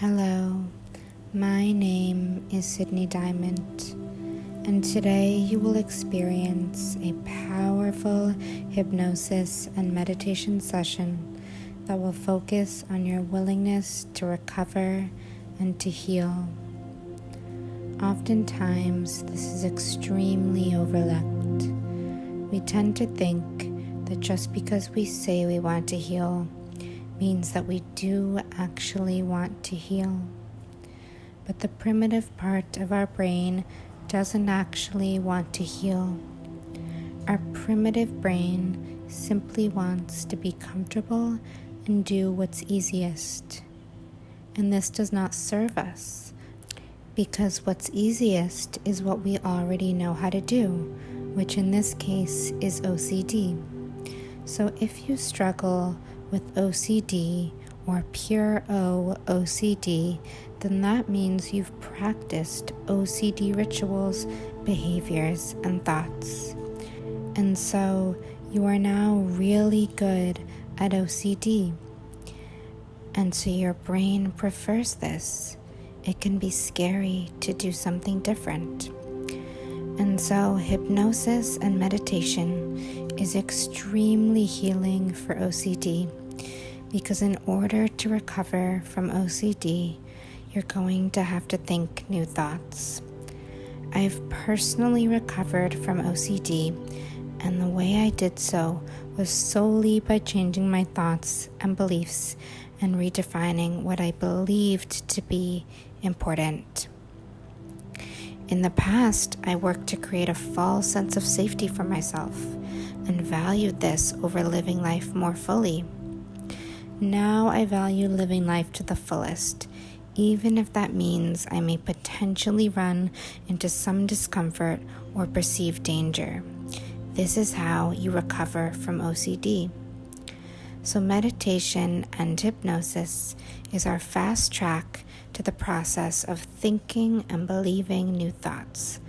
Hello, my name is Sydney Dymant, and today you will experience a powerful hypnosis and meditation session that will focus on your willingness to recover and to heal. Oftentimes, this is extremely overlooked. We tend to think that just because we say we want to heal means that we do actually want to heal. But the primitive part of our brain doesn't actually want to heal. Our primitive brain simply wants to be comfortable and do what's easiest. And this does not serve us, because what's easiest is what we already know how to do, which in this case is OCD. So if you struggle with OCD or pure O OCD, then that means you've practiced OCD rituals, behaviors, and thoughts. And so you are now really good at OCD. And so your brain prefers this. It can be scary to do something different. And so hypnosis and meditation is extremely healing for OCD, because in order to recover from OCD, you're going to have to think new thoughts. I've personally recovered from OCD, and the way I did so was solely by changing my thoughts and beliefs and redefining what I believed to be important. In the past, I worked to create a false sense of safety for myself and valued this over living life more fully. Now I value living life to the fullest, even if that means I may potentially run into some discomfort or perceived danger. This is how you recover from OCD. So meditation and hypnosis is our fast track to the process of thinking and believing new thoughts,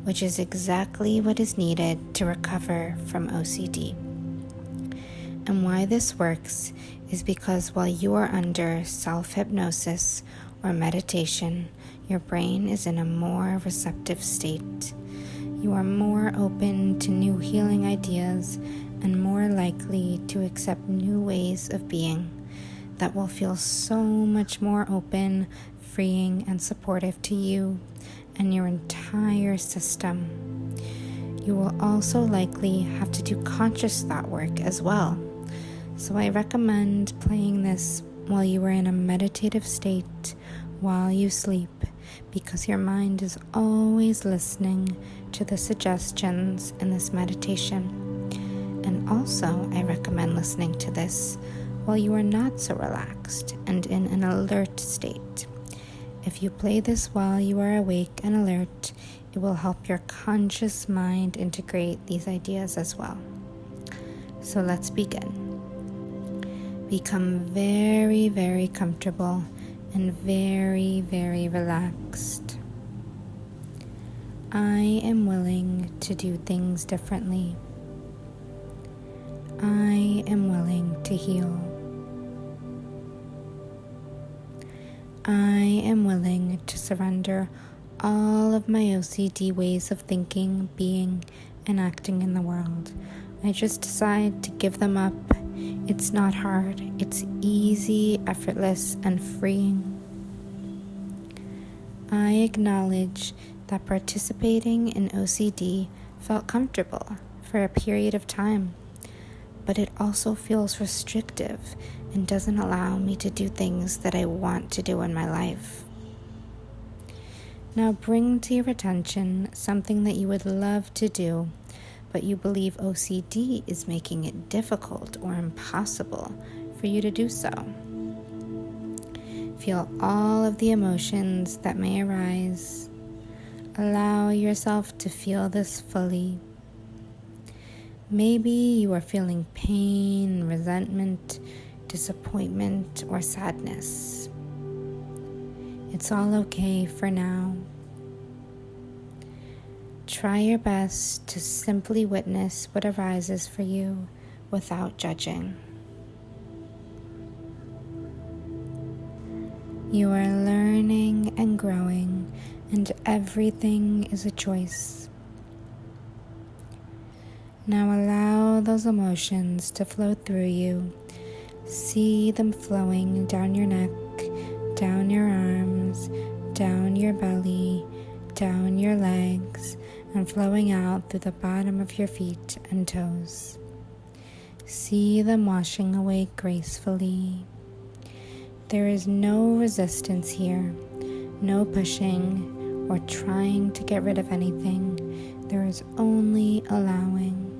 which is exactly what is needed to recover from OCD. And why this works is because while you are under self-hypnosis or meditation, your brain is in a more receptive state. You are more open to new healing ideas and more likely to accept new ways of being that will feel so much more open, freeing, and supportive to you and your entire system. You will also likely have to do conscious thought work as well. So I recommend playing this while you are in a meditative state, while you sleep, because your mind is always listening to the suggestions in this meditation. And also, I recommend listening to this while you are not so relaxed and in an alert state. If you play this while you are awake and alert, it will help your conscious mind integrate these ideas as well. So let's begin. Become very, very comfortable and very, very relaxed. I am willing to do things differently. I am willing to heal. I am willing to surrender all of my OCD ways of thinking, being, and acting in the world. I just decide to give them up. It's not hard. It's easy, effortless, and freeing. I acknowledge that participating in OCD felt comfortable for a period of time, but it also feels restrictive and doesn't allow me to do things that I want to do in my life. Now bring to your attention something that you would love to do, but you believe OCD is making it difficult or impossible for you to do so. Feel all of the emotions that may arise. Allow yourself to feel this fully. Maybe you are feeling pain, resentment, disappointment, or sadness. It's all okay for now. Try your best to simply witness what arises for you without judging. You are learning and growing, and everything is a choice. Now allow those emotions to flow through you. See them flowing down your neck, down your arms, down your belly, down your legs, and flowing out through the bottom of your feet and toes. See them washing away gracefully. There is no resistance here, no pushing or trying to get rid of anything. There is only allowing.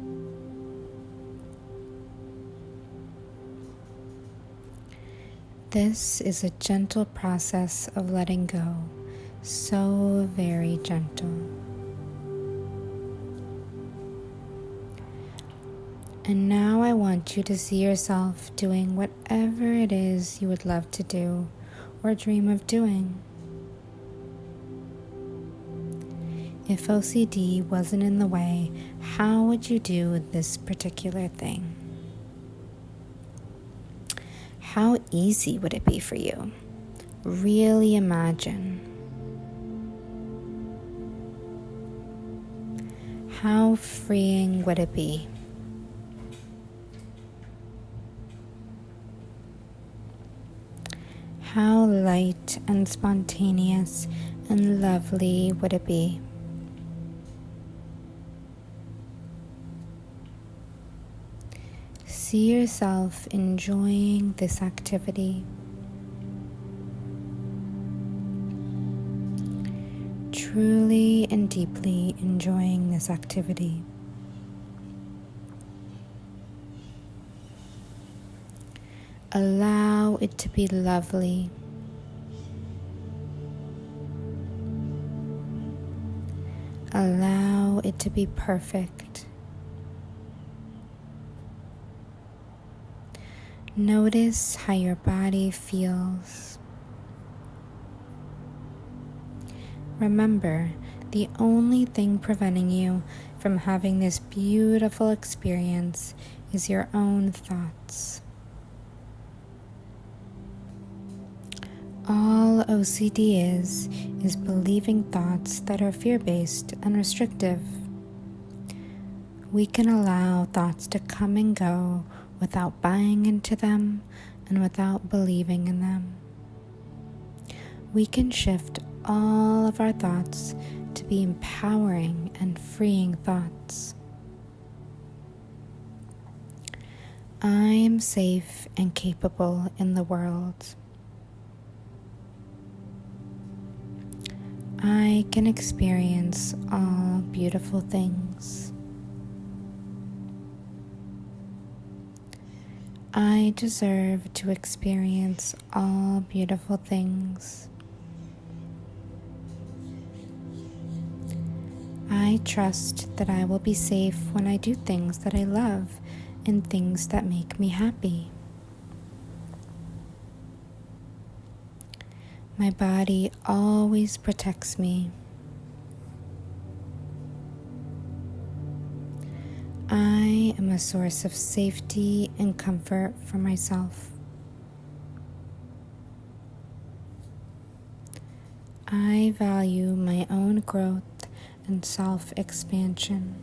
This is a gentle process of letting go, so very gentle. And now I want you to see yourself doing whatever it is you would love to do or dream of doing. If OCD wasn't in the way, how would you do this particular thing? How easy would it be for you? Really imagine. How freeing would it be? How light and spontaneous and lovely would it be? See yourself enjoying this activity. Truly and deeply enjoying this activity. Allow it to be lovely. Allow it to be perfect. Notice how your body feels. Remember, the only thing preventing you from having this beautiful experience is your own thoughts. All OCD is believing thoughts that are fear-based and restrictive. We can allow thoughts to come and go without buying into them and without believing in them. We can shift all of our thoughts to be empowering and freeing thoughts. I am safe and capable in the world. I can experience all beautiful things. I deserve to experience all beautiful things. I trust that I will be safe when I do things that I love and things that make me happy. My body always protects me. I am a source of safety and comfort for myself. I value my own growth and self-expansion.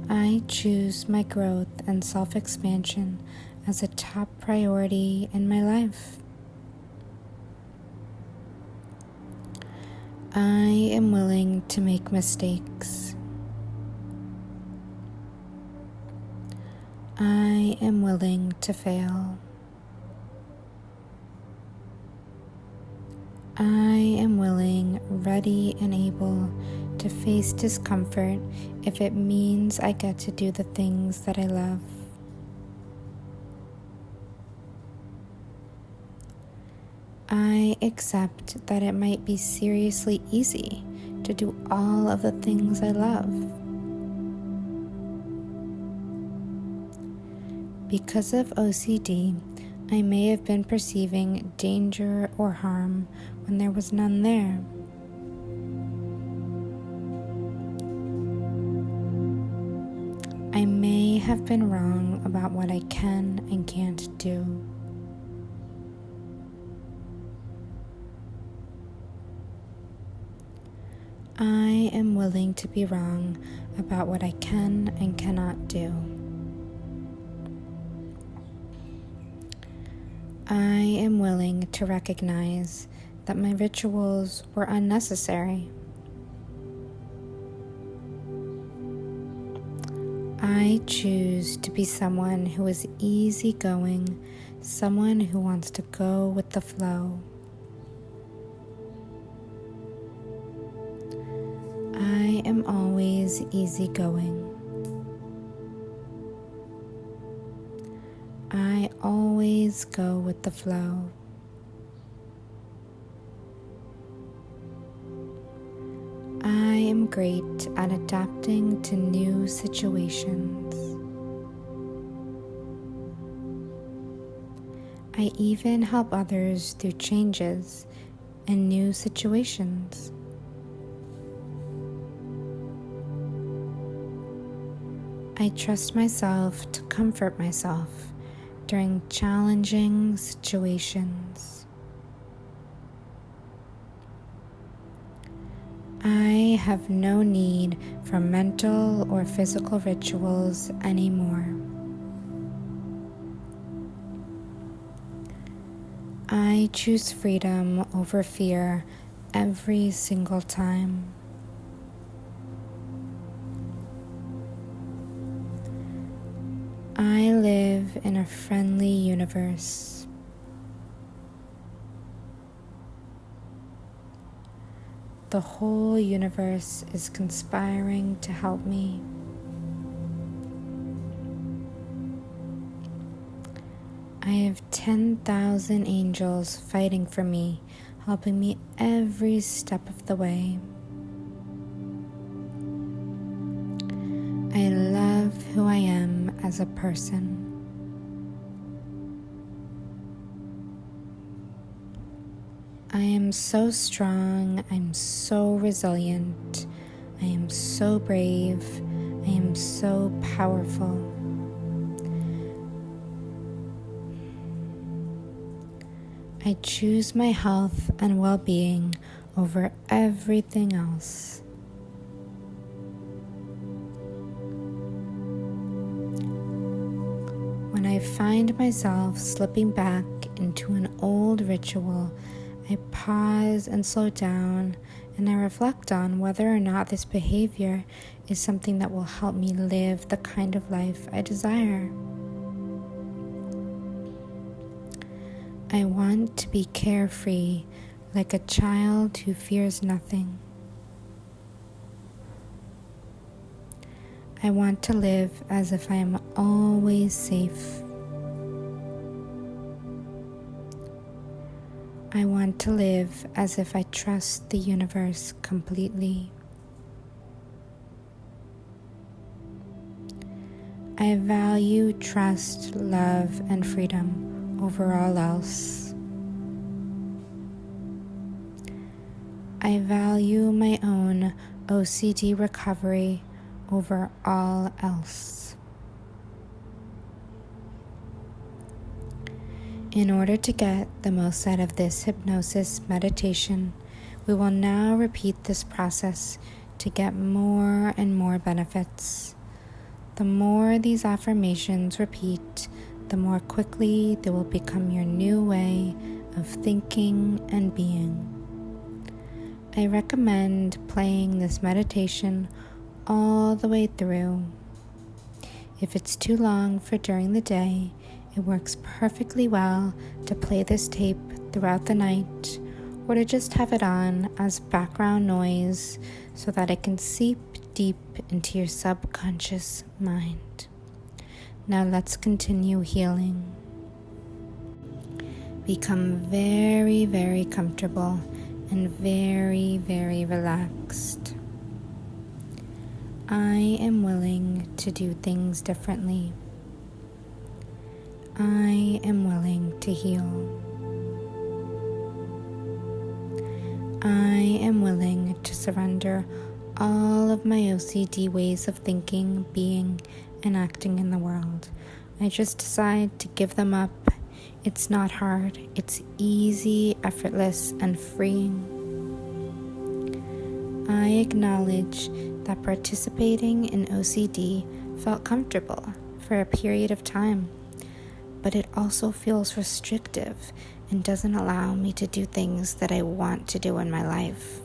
I choose my growth and self-expansion as a top priority in my life. I am willing to make mistakes. I am willing to fail. I am willing, ready, and able to face discomfort if it means I get to do the things that I love. I accept that it might be seriously easy to do all of the things I love. Because of OCD, I may have been perceiving danger or harm when there was none there. I may I have been wrong about what I can and can't do. I am willing to be wrong about what I can and cannot do. I am willing to recognize that my rituals were unnecessary. I choose to be someone who is easygoing, someone who wants to go with the flow. I am always easygoing. I always go with the flow. I am great at adapting to new situations. I even help others through changes and new situations. I trust myself to comfort myself during challenging situations. I have no need for mental or physical rituals anymore. I choose freedom over fear every single time. I live in a friendly universe. The whole universe is conspiring to help me. I have 10,000 angels fighting for me, helping me every step of the way. I love who I am as a person. I am so strong, I'm so resilient, I am so brave, I am so powerful. I choose my health and well-being over everything else. When I find myself slipping back into an old ritual, I pause and slow down, and I reflect on whether or not this behavior is something that will help me live the kind of life I desire. I want to be carefree, like a child who fears nothing. I want to live as if I am always safe. I want to live as if I trust the universe completely. I value trust, love, and freedom over all else. I value my own OCD recovery over all else. In order to get the most out of this hypnosis meditation, we will now repeat this process to get more and more benefits. The more these affirmations repeat, the more quickly they will become your new way of thinking and being. I recommend playing this meditation all the way through. If it's too long for during the day, it works perfectly well to play this tape throughout the night, or to just have it on as background noise so that it can seep deep into your subconscious mind. Now let's continue healing. Become very, very comfortable and very, very relaxed. I am willing to do things differently. I am willing to heal. I am willing to surrender all of my OCD ways of thinking, being, and acting in the world. I just decide to give them up. It's not hard. It's easy, effortless, and freeing. I acknowledge that participating in OCD felt comfortable for a period of time, but it also feels restrictive and doesn't allow me to do things that I want to do in my life.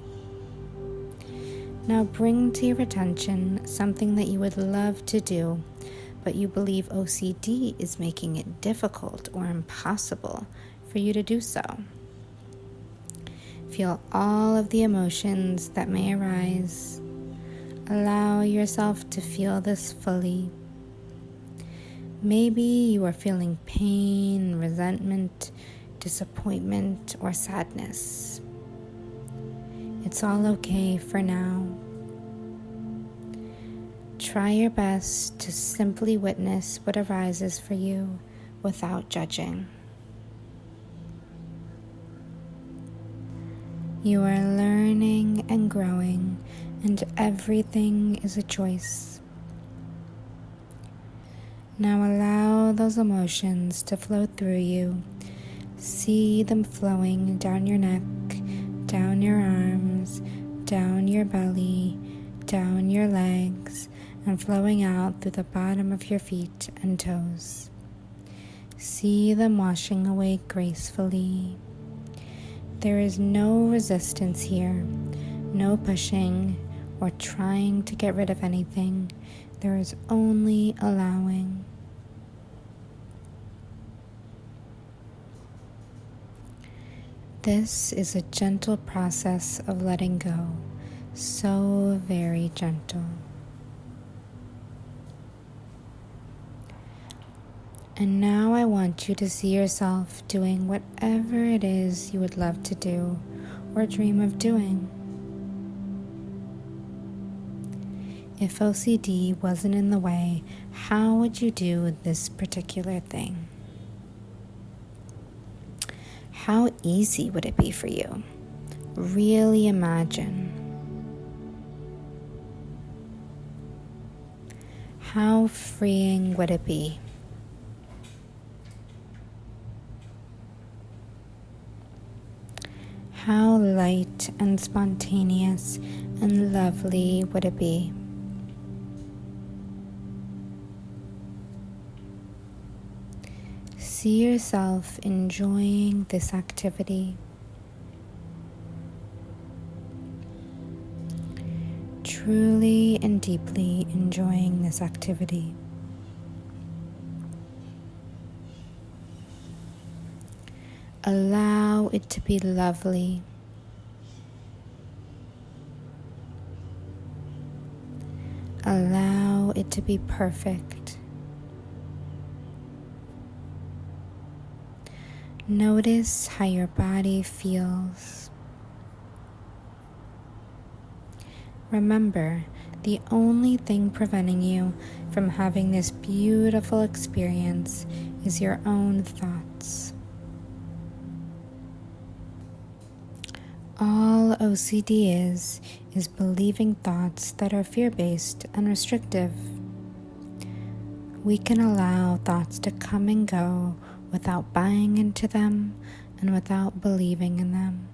Now bring to your attention something that you would love to do, but you believe OCD is making it difficult or impossible for you to do so. Feel all of the emotions that may arise. Allow yourself to feel this fully. Maybe you are feeling pain, resentment, disappointment, or sadness. It's all okay for now. Try your best to simply witness what arises for you without judging. You are learning and growing, and everything is a choice. Now allow those emotions to flow through you. See them flowing down your neck, down your arms, down your belly, down your legs, and flowing out through the bottom of your feet and toes. See them washing away gracefully. There is no resistance here, no pushing or trying to get rid of anything. There is only allowing. This is a gentle process of letting go, so very gentle. And now I want you to see yourself doing whatever it is you would love to do or dream of doing. If OCD wasn't in the way, how would you do this particular thing? How easy would it be for you? Really imagine. How freeing would it be? How light and spontaneous and lovely would it be? See yourself enjoying this activity. Truly and deeply enjoying this activity. Allow it to be lovely. Allow it to be perfect. Notice how your body feels. Remember, the only thing preventing you from having this beautiful experience is your own thoughts. All OCD is believing thoughts that are fear-based and restrictive. We can allow thoughts to come and go without buying into them and without believing in them.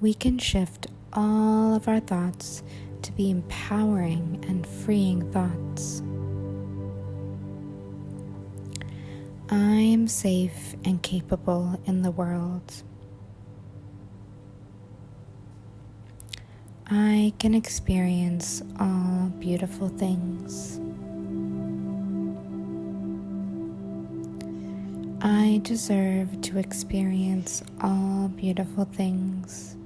We can shift all of our thoughts to be empowering and freeing thoughts. I am safe and capable in the world. I can experience all beautiful things. I deserve to experience all beautiful things.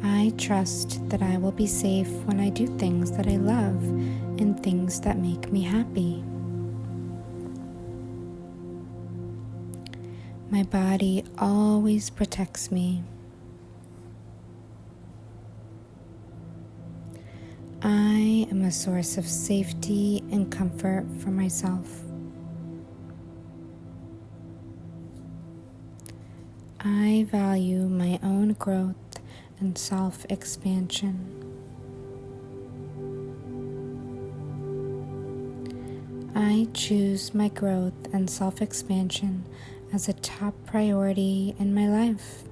I trust that I will be safe when I do things that I love and things that make me happy. My body always protects me. I am a source of safety and comfort for myself. I value my own growth and self-expansion. I choose my growth and self-expansion as a top priority in my life.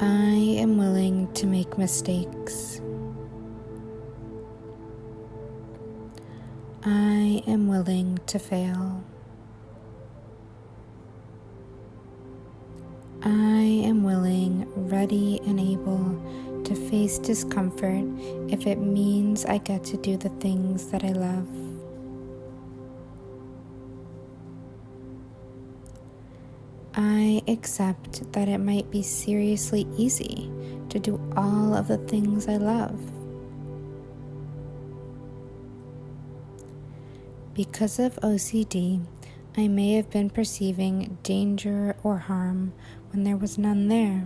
I am willing to make mistakes. I am willing to fail. I am willing, ready, and able to face discomfort if it means I get to do the things that I love. I accept that it might be seriously easy to do all of the things I love. Because of OCD, I may have been perceiving danger or harm when there was none there.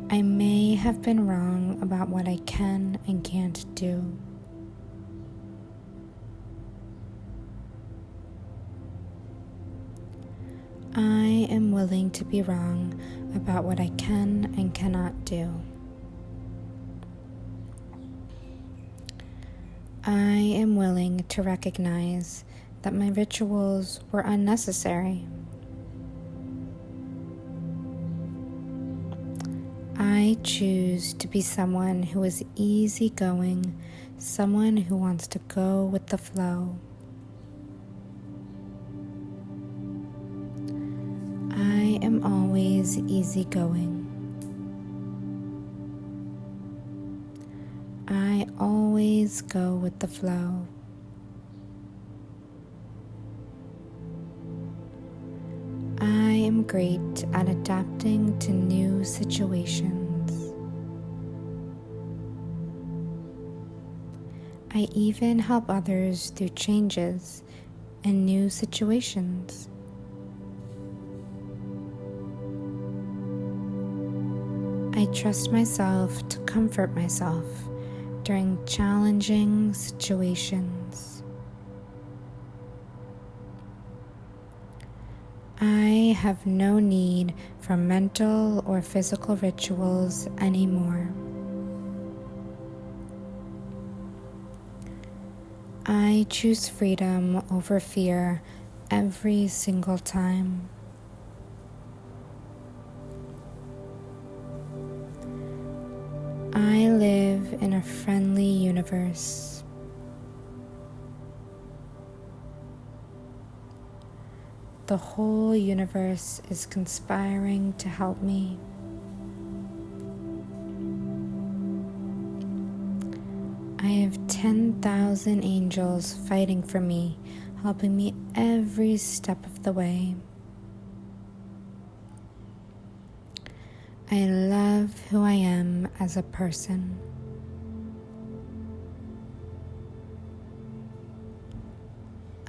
I may have been wrong about what I can and can't do. I am willing to be wrong about what I can and cannot do. I am willing to recognize that my rituals were unnecessary. I choose to be someone who is easygoing, someone who wants to go with the flow. I am always easygoing. I always go with the flow. I am great at adapting to new situations. I even help others through changes and new situations. I trust myself to comfort myself during challenging situations. I have no need for mental or physical rituals anymore. I choose freedom over fear every single time. I live in a friendly universe. The whole universe is conspiring to help me. I have 10,000 angels fighting for me, helping me every step of the way. I love who I am as a person.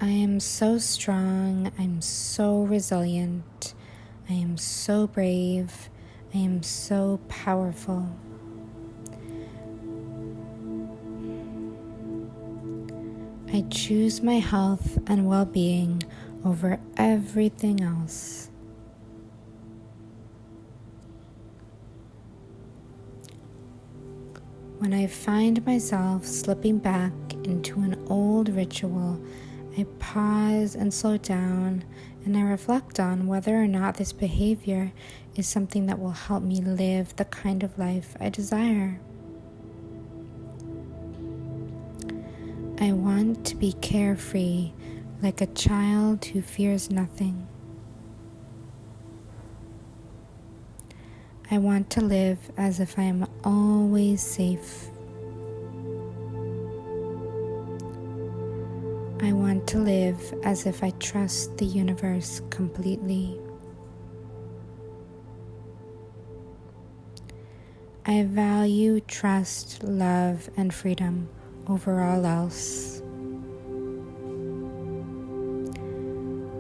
I am so strong, I'm so resilient, I am so brave, I am so powerful. I choose my health and well-being over everything else. When I find myself slipping back into an old ritual, I pause and slow down, and I reflect on whether or not this behavior is something that will help me live the kind of life I desire. I want to be carefree, like a child who fears nothing. I want to live as if I am always safe. I want to live as if I trust the universe completely. I value trust, love, and freedom over all else.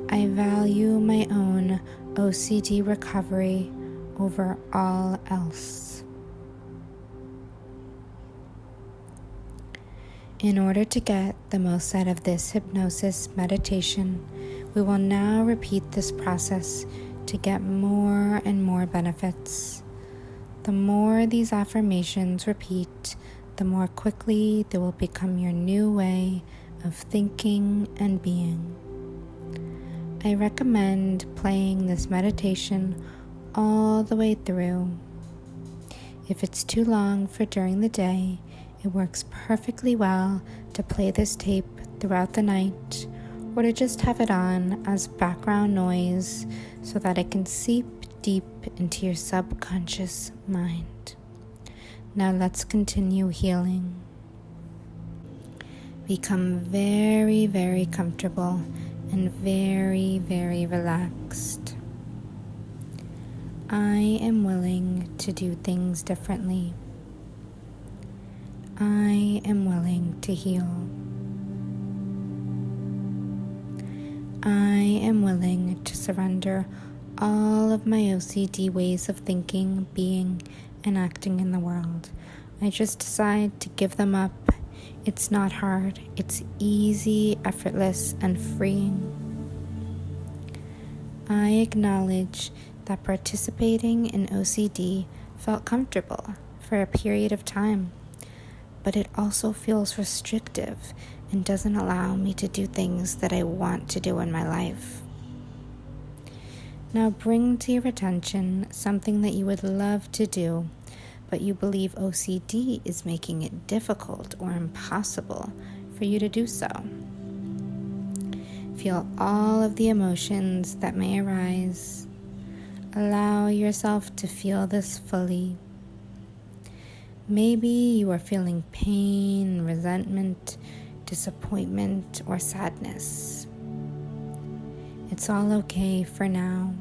I value my own OCD recovery over all else. In order to get the most out of this hypnosis meditation, we will now repeat this process to get more and more benefits. The more these affirmations repeat, the more quickly they will become your new way of thinking and being. I recommend playing this meditation all the way through. If it's too long for during the day, it works perfectly well to play this tape throughout the night, or to just have it on as background noise so that it can seep deep into your subconscious mind. Now let's continue healing. Become very, very comfortable and very, very relaxed. I am willing to do things differently. I am willing to heal. I am willing to surrender all of my OCD ways of thinking, being, and acting in the world. I just decide to give them up. It's not hard. It's easy, effortless, and freeing. I acknowledge that participating in OCD felt comfortable for a period of time, but it also feels restrictive and doesn't allow me to do things that I want to do in my life. Now bring to your attention something that you would love to do, but you believe OCD is making it difficult or impossible for you to do so. Feel all of the emotions that may arise. Allow yourself to feel this fully. Maybe you are feeling pain, resentment, disappointment, or sadness. It's all okay for now.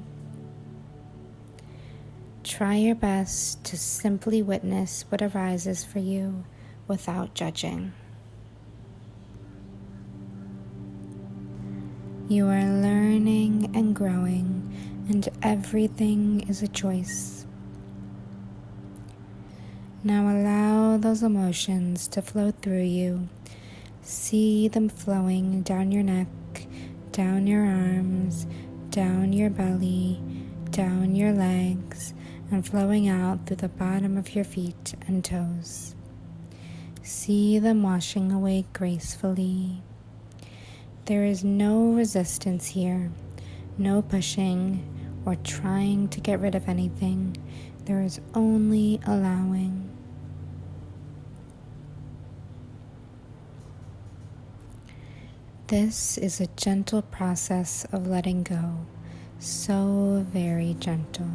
Try your best to simply witness what arises for you without judging. You are learning and growing, and everything is a choice. Now allow those emotions to flow through you. See them flowing down your neck, down your arms, down your belly, down your legs, and flowing out through the bottom of your feet and toes. See them washing away gracefully. There is no resistance here, no pushing or trying to get rid of anything. There is only allowing. This is a gentle process of letting go, so very gentle.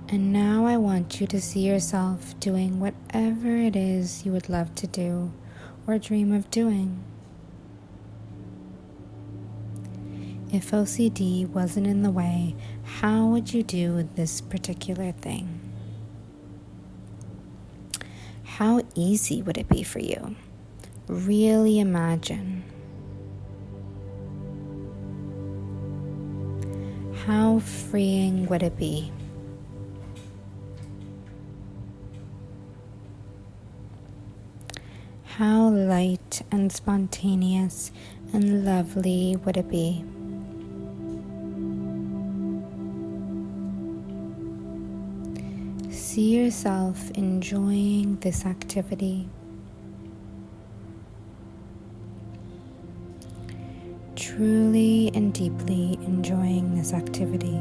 And now I want you to see yourself doing whatever it is you would love to do or dream of doing. If OCD wasn't in the way, how would you do this particular thing? How easy would it be for you? Really imagine. How freeing would it be? How light and spontaneous and lovely would it be? See yourself enjoying this activity. Truly and deeply enjoying this activity.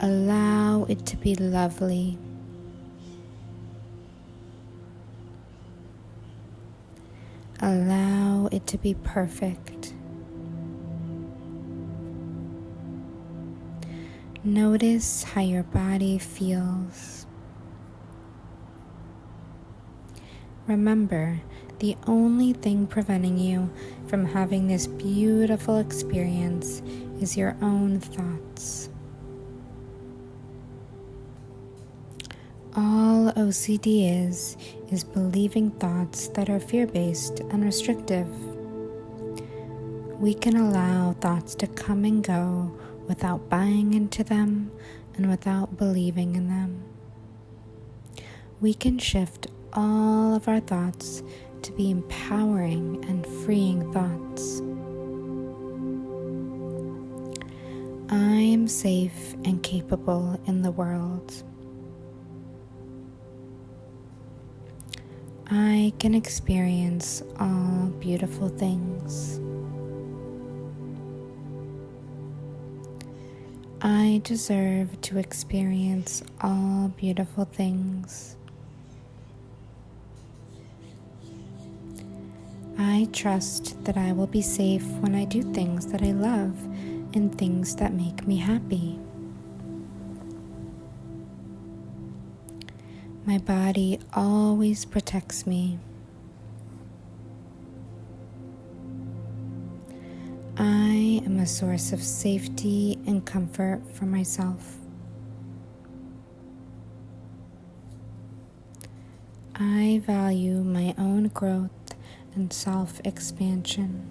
Allow it to be lovely. Allow it to be perfect. Notice how your body feels. Remember, the only thing preventing you from having this beautiful experience is your own thoughts. All OCD is believing thoughts that are fear-based and restrictive. We can allow thoughts to come and go without buying into them and without believing in them. We can shift all of our thoughts to be empowering and freeing thoughts. thoughts. I am safe and capable in the world. I can experience all beautiful things. I deserve to experience all beautiful things. I trust that I will be safe when I do things that I love and things that make me happy. My body always protects me. I am a source of safety and comfort for myself. I value my own growth and self-expansion.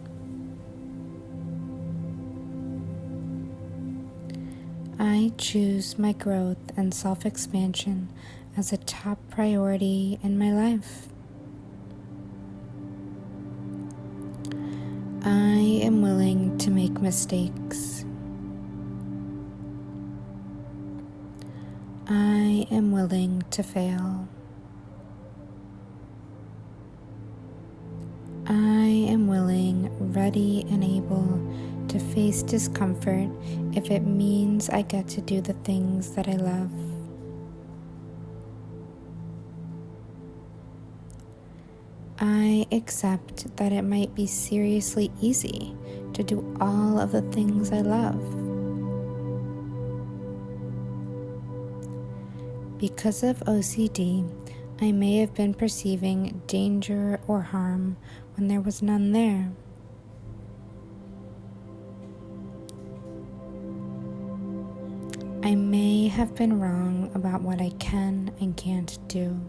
I choose my growth and self-expansion as a top priority in my life. I am willing to make mistakes. I am willing to fail. I am willing, ready, and able to face discomfort if it means I get to do the things that I love. I accept that it might be seriously easy to do all of the things I love. Because of OCD, I may have been perceiving danger or harm when there was none there. I may have been wrong about what I can and can't do.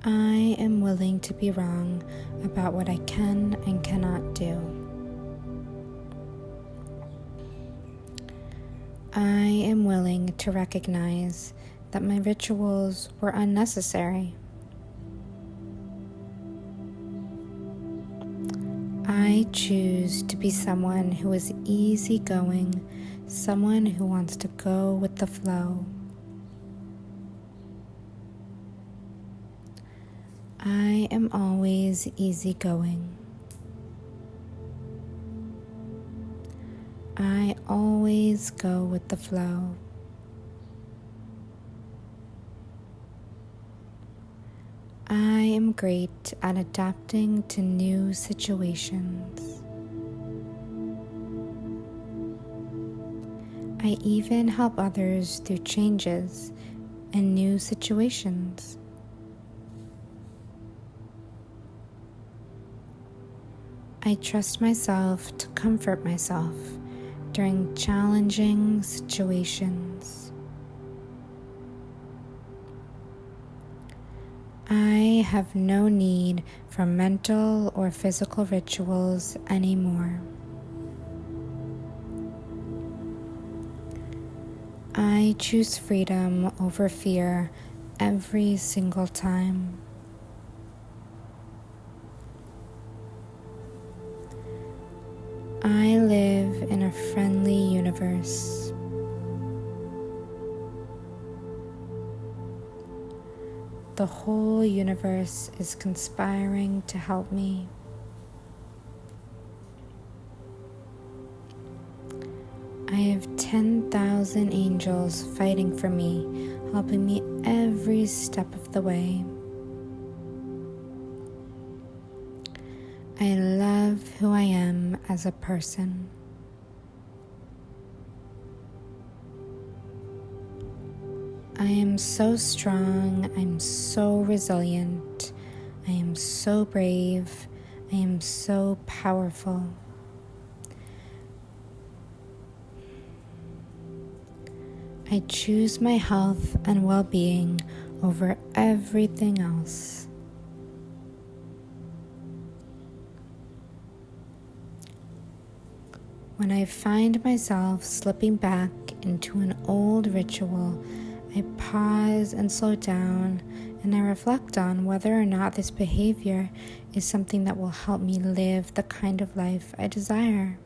I am willing to be wrong about what I can and cannot do. I am willing to recognize that my rituals were unnecessary. I choose to be someone who is easygoing, someone who wants to go with the flow. I am always easygoing. I always go with the flow. I am great at adapting to new situations. I even help others through changes and new situations. I trust myself to comfort myself during challenging situations. I have no need for mental or physical rituals anymore. I choose freedom over fear every single time. I live in a friendly universe. The whole universe is conspiring to help me. I have 10,000 angels fighting for me, helping me every step of the way. I love who I am as a person. I am so strong, I'm so resilient, I am so brave, I am so powerful. I choose my health and well-being over everything else. When I find myself slipping back into an old ritual, I pause and slow down, and I reflect on whether or not this behavior is something that will help me live the kind of life I desire.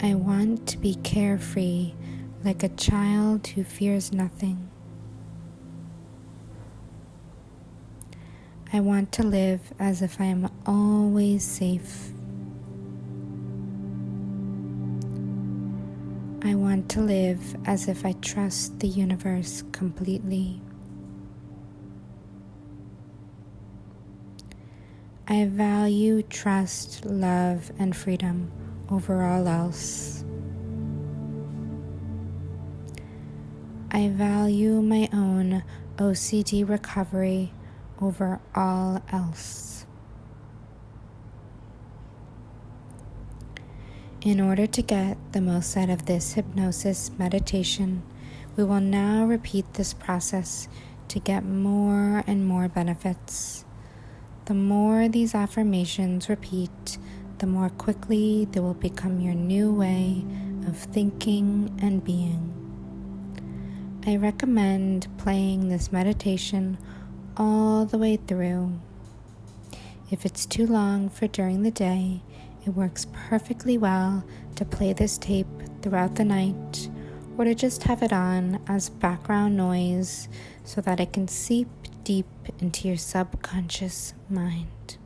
I want to be carefree, like a child who fears nothing. I want to live as if I am always safe. I want to live as if I trust the universe completely. I value trust, love, and freedom over all else. I value my own OCD recovery over all else. In order to get the most out of this hypnosis meditation, we will now repeat this process to get more and more benefits. The more these affirmations repeat, the more quickly they will become your new way of thinking and being. I recommend playing this meditation all the way through. If it's too long for during the day, it works perfectly well to play this tape throughout the night, or to just have it on as background noise so that it can seep deep into your subconscious mind.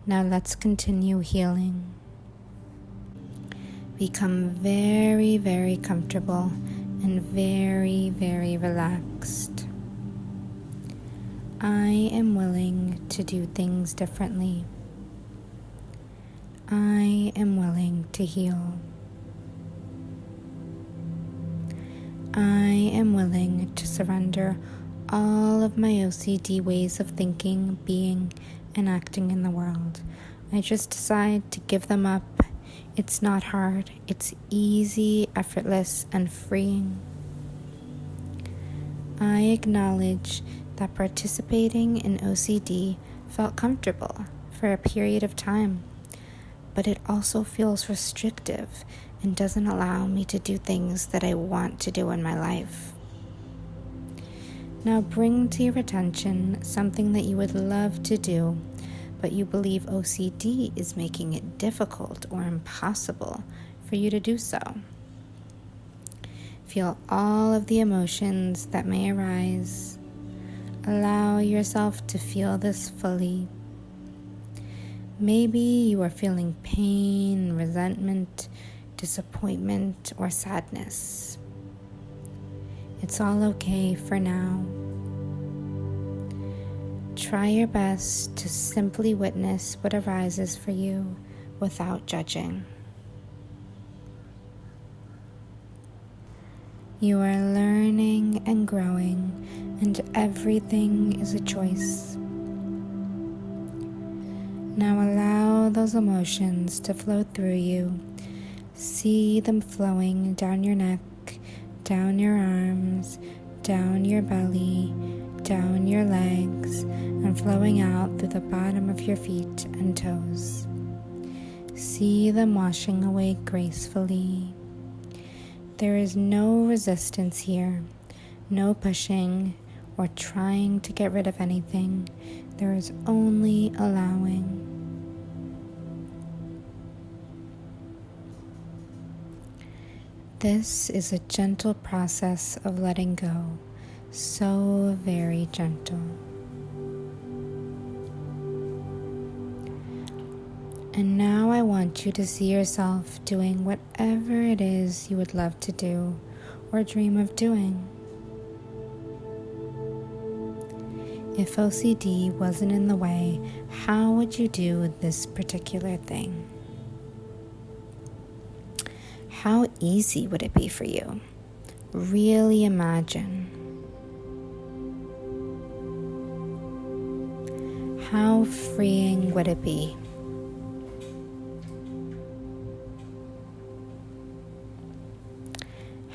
Now let's continue healing. Become very, very comfortable and very, very relaxed. I am willing to do things differently. I am willing to heal. I am willing to surrender all of my OCD ways of thinking, being, and acting in the world. I just decide to give them up. It's not hard. It's easy, effortless, and freeing. I acknowledge that participating in OCD felt comfortable for a period of time, but it also feels restrictive and doesn't allow me to do things that I want to do in my life. Now bring to your attention something that you would love to do, but you believe OCD is making it difficult or impossible for you to do so. Feel all of the emotions that may arise. Allow yourself to feel this fully. Maybe you are feeling pain, resentment, disappointment, or sadness. It's all okay for now. Try your best to simply witness what arises for you without judging. You are learning and growing, and everything is a choice. Now allow those emotions to flow through you. See them flowing down your neck, down your arms, down your belly, down your legs, and flowing out through the bottom of your feet and toes. See them washing away gracefully. There is no resistance here, no pushing or trying to get rid of anything. There is only allowing. This is a gentle process of letting go, so very gentle. And now I want you to see yourself doing whatever it is you would love to do or dream of doing. If OCD wasn't in the way, how would you do this particular thing? How easy would it be for you? Really imagine. How freeing would it be?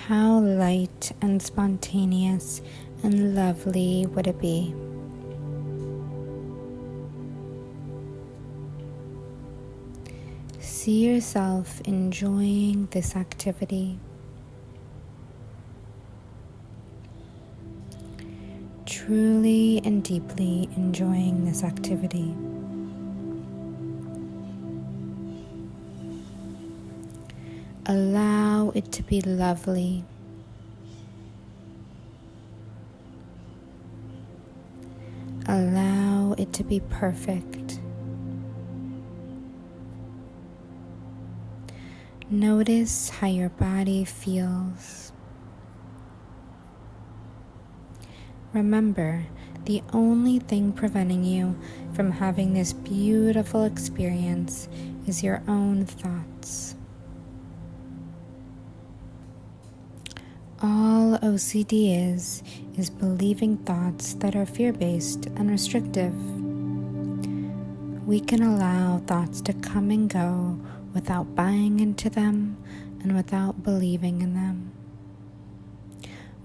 How light and spontaneous and lovely would it be? See yourself enjoying this activity. truly and deeply enjoying this activity. Allow it to be lovely. Allow it to be perfect. Notice how your body feels. Remember, the only thing preventing you from having this beautiful experience is your own thoughts. All OCD is believing thoughts that are fear-based and restrictive. We can allow thoughts to come and go without buying into them and without believing in them.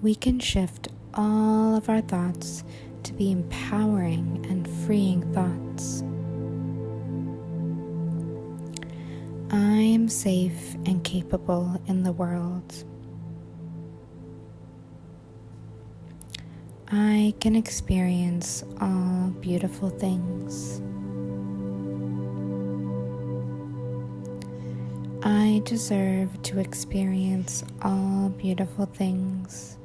We can shift all of our thoughts to be empowering and freeing thoughts. I am safe and capable in the world. I can experience all beautiful things. I deserve to experience all beautiful things.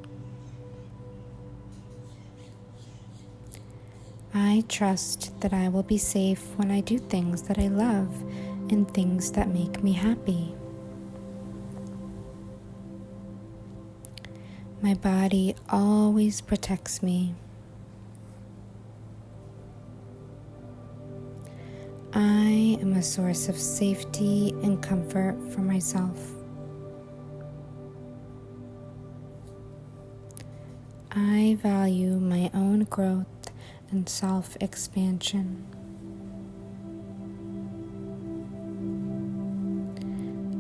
I trust that I will be safe when I do things that I love and things that make me happy. My body always protects me. I am a source of safety and comfort for myself. I value my own growth and self-expansion.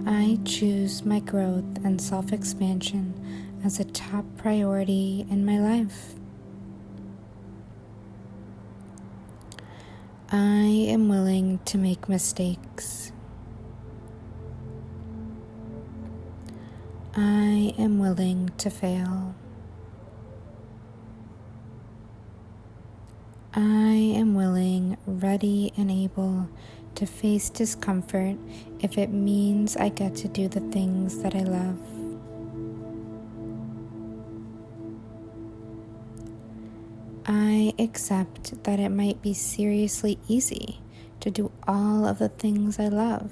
I choose my growth and self-expansion as a top priority in my life. I am willing to make mistakes. I am willing to fail. I am willing, ready, and able to face discomfort if it means I get to do the things that I love. I accept that it might be seriously easy to do all of the things I love.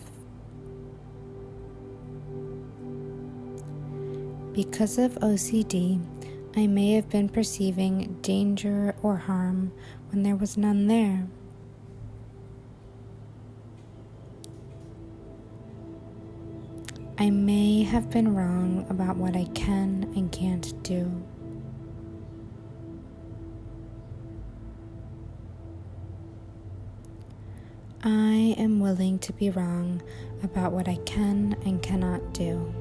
Because of OCD, I may have been perceiving danger or harm when there was none there. I may have been wrong about what I can and can't do. I am willing to be wrong about what I can and cannot do.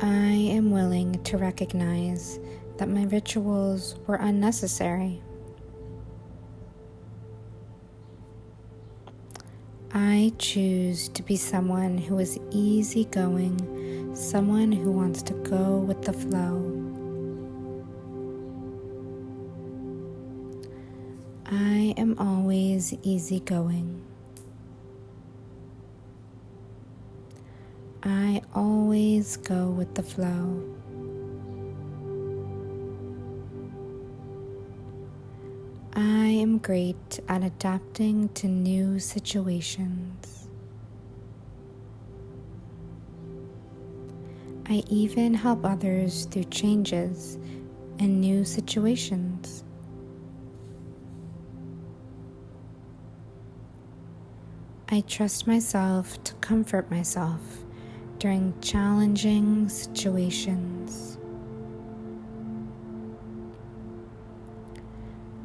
I am willing to recognize that my rituals were unnecessary. I choose to be someone who is easygoing, someone who wants to go with the flow. I am always easygoing. I always go with the flow. I am great at adapting to new situations. I even help others through changes and new situations. I trust myself to comfort myself during challenging situations.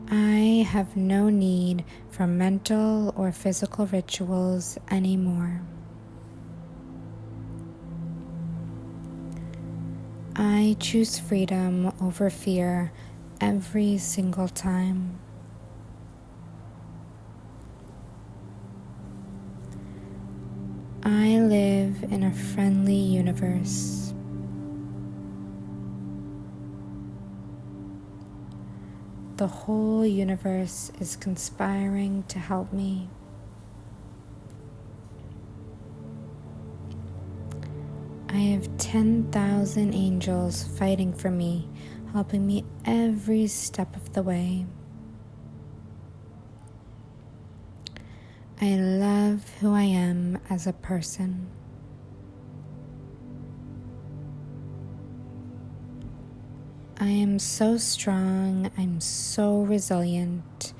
I have no need for mental or physical rituals anymore. I choose freedom over fear every single time. I live in a friendly universe. the whole universe is conspiring to help me. I have 10,000 angels fighting for me, helping me every step of the way. I love who I am as a person. I am so strong, I'm so resilient,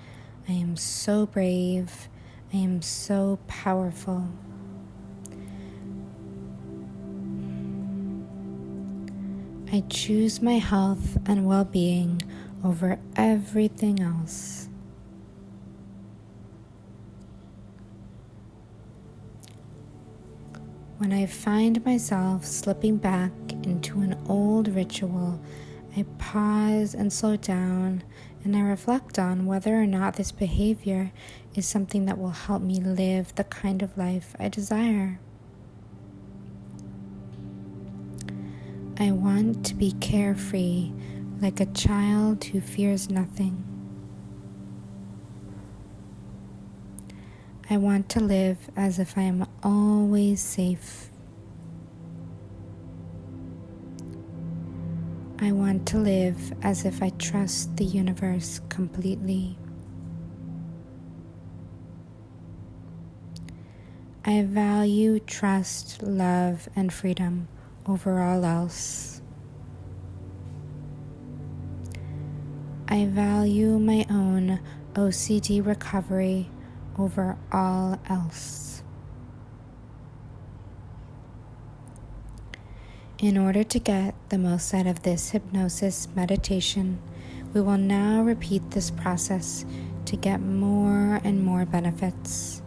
I am so brave, I am so powerful. I choose my health and well-being over everything else. When I find myself slipping back into an old ritual, I pause and slow down, and I reflect on whether or not this behavior is something that will help me live the kind of life I desire. I want to be carefree, like a child who fears nothing. I want to live as if I am always safe. I want to live as if I trust the universe completely. I value trust, love, and freedom over all else. I value my own OCD recovery over all else. In order to get the most out of this hypnosis meditation, we will now repeat this process to get more and more benefits.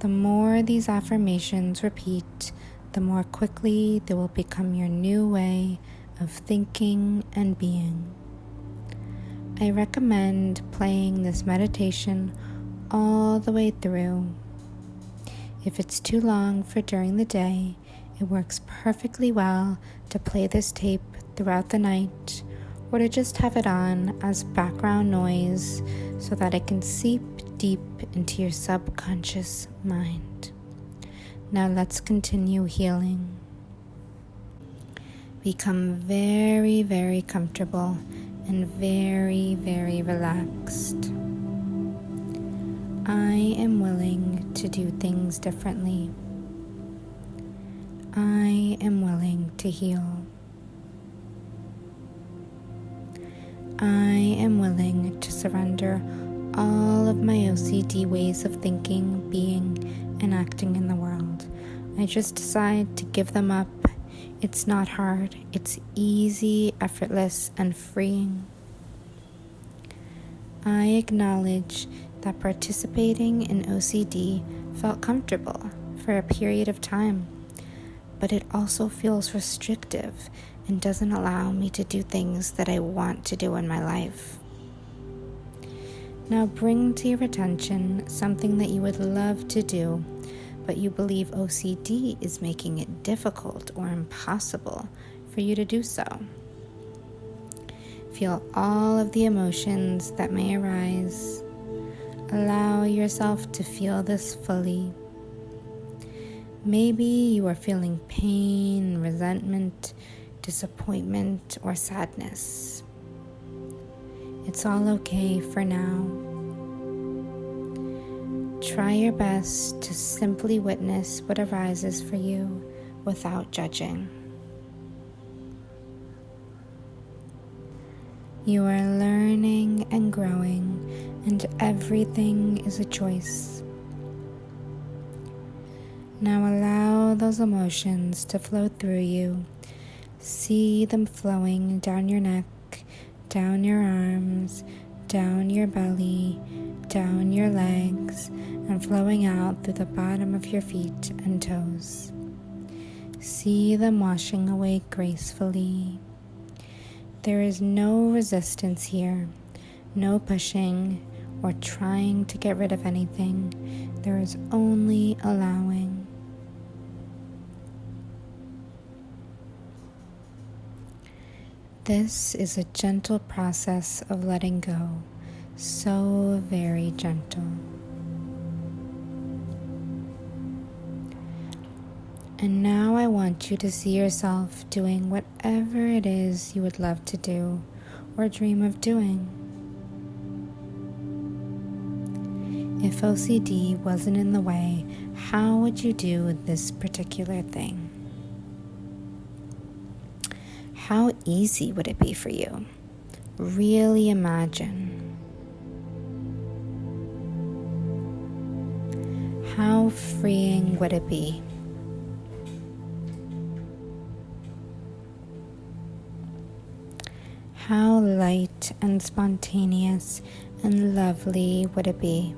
The more these affirmations repeat, the more quickly they will become your new way of thinking and being. I recommend playing this meditation all the way through. If it's too long for during the day, it works perfectly well to play this tape throughout the night, or to just have it on as background noise so that it can seep deep into your subconscious mind. Now let's continue healing. Become very, very comfortable and very, very relaxed. I am willing to do things differently. I am willing to heal. I am willing to surrender all of my OCD ways of thinking, being, and acting in the world. I just decide to give them up. It's not hard. It's easy, effortless, and freeing. I acknowledge that participating in OCD felt comfortable for a period of time, but it also feels restrictive and doesn't allow me to do things that I want to do in my life. Now bring to your attention something that you would love to do, but you believe OCD is making it difficult or impossible for you to do so. Feel all of the emotions that may arise. Allow yourself to feel this fully. Maybe you are feeling pain, resentment, disappointment, or sadness. It's all okay for now. Try your best to simply witness what arises for you without judging. You are learning and growing, and everything is a choice. Now allow those emotions to flow through you. See them flowing down your neck, down your arms, down your belly, down your legs, and flowing out through the bottom of your feet and toes. See them washing away gracefully. There is no resistance here, no pushing or trying to get rid of anything. There is only allowing. This is a gentle process of letting go, so very gentle. And now I want you to see yourself doing whatever it is you would love to do or dream of doing. If OCD wasn't in the way, how would you do this particular thing? How easy would it be for you? Really imagine. How freeing would it be? How light and spontaneous and lovely would it be?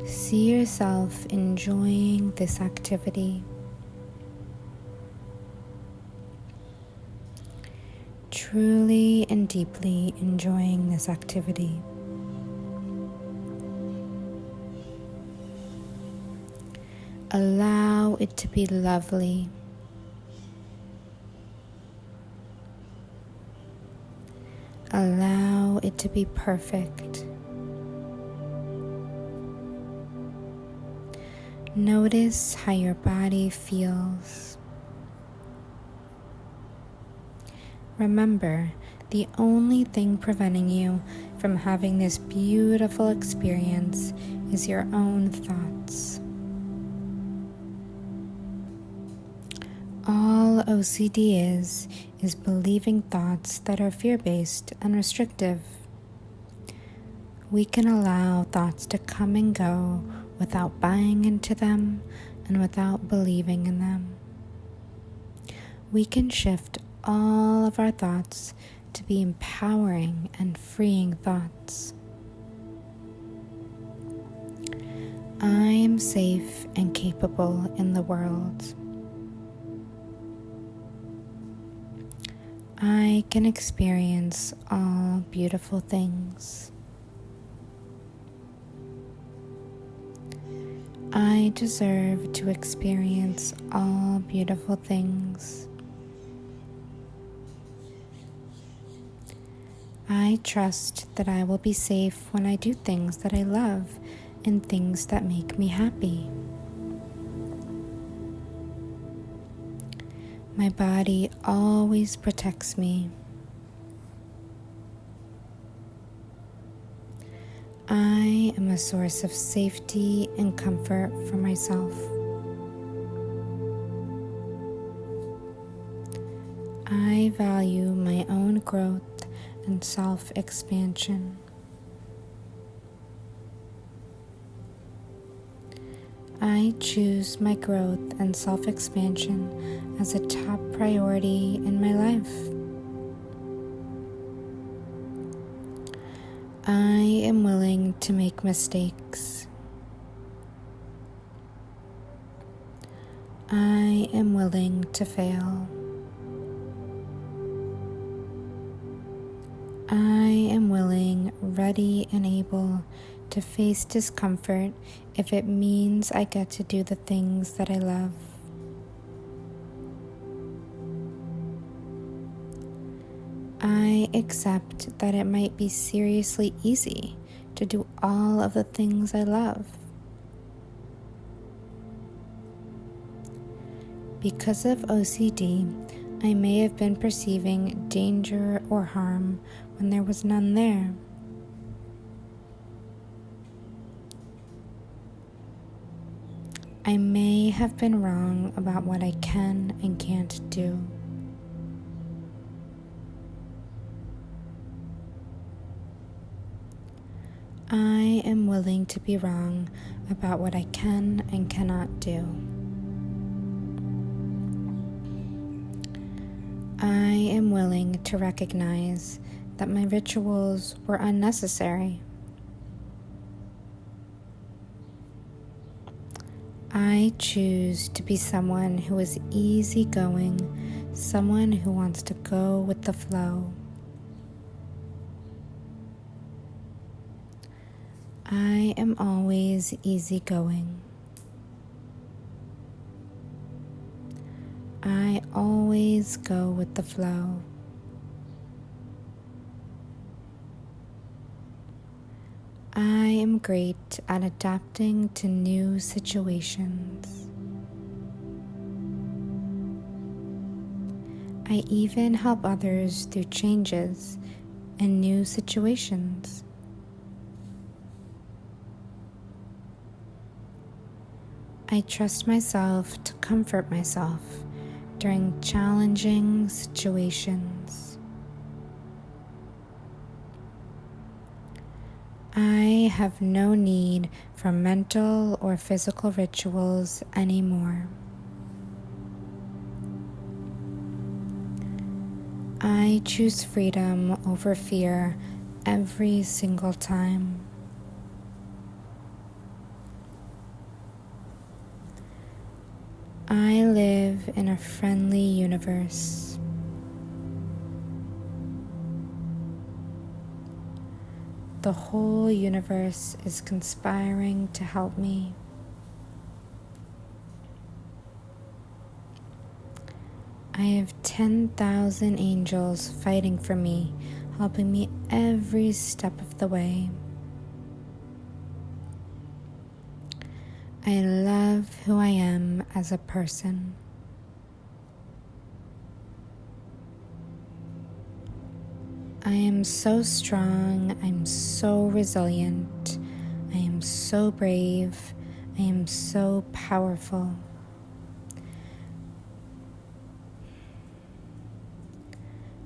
See yourself enjoying this activity. Truly and deeply enjoying this activity. Allow it to be lovely. Allow it to be perfect. Notice how your body feels. Remember, the only thing preventing you from having this beautiful experience is your own thoughts. All OCD is believing thoughts that are fear-based and restrictive. We can allow thoughts to come and go without buying into them and without believing in them. We can shift all of our thoughts to be empowering and freeing thoughts. I am safe and capable in the world. I can experience all beautiful things. I deserve to experience all beautiful things. I trust that I will be safe when I do things that I love and things that make me happy. My body always protects me. I am a source of safety and comfort for myself. I value my own growth and self-expansion. I choose my growth and self-expansion as a top priority in my life. I am willing to make mistakes. I am willing to fail. I am willing, ready, and able to face discomfort if it means I get to do the things that I love. I accept that it might be seriously easy to do all of the things I love. Because of OCD, I may have been perceiving danger or harm when there was none there. I may have been wrong about what I can and can't do. I am willing to be wrong about what I can and cannot do. I am willing to recognize that my rituals were unnecessary. I choose to be someone who is easygoing, someone who wants to go with the flow. I am always easygoing. I always go with the flow. I am great at adapting to new situations. I even help others through changes and new situations. I trust myself to comfort myself during challenging situations. I have no need for mental or physical rituals anymore. I choose freedom over fear every single time. I live in a friendly universe. The whole universe is conspiring to help me. I have 10,000 angels fighting for me, helping me every step of the way. I love who I am as a person. I am so strong, I'm so resilient, I am so brave, I am so powerful.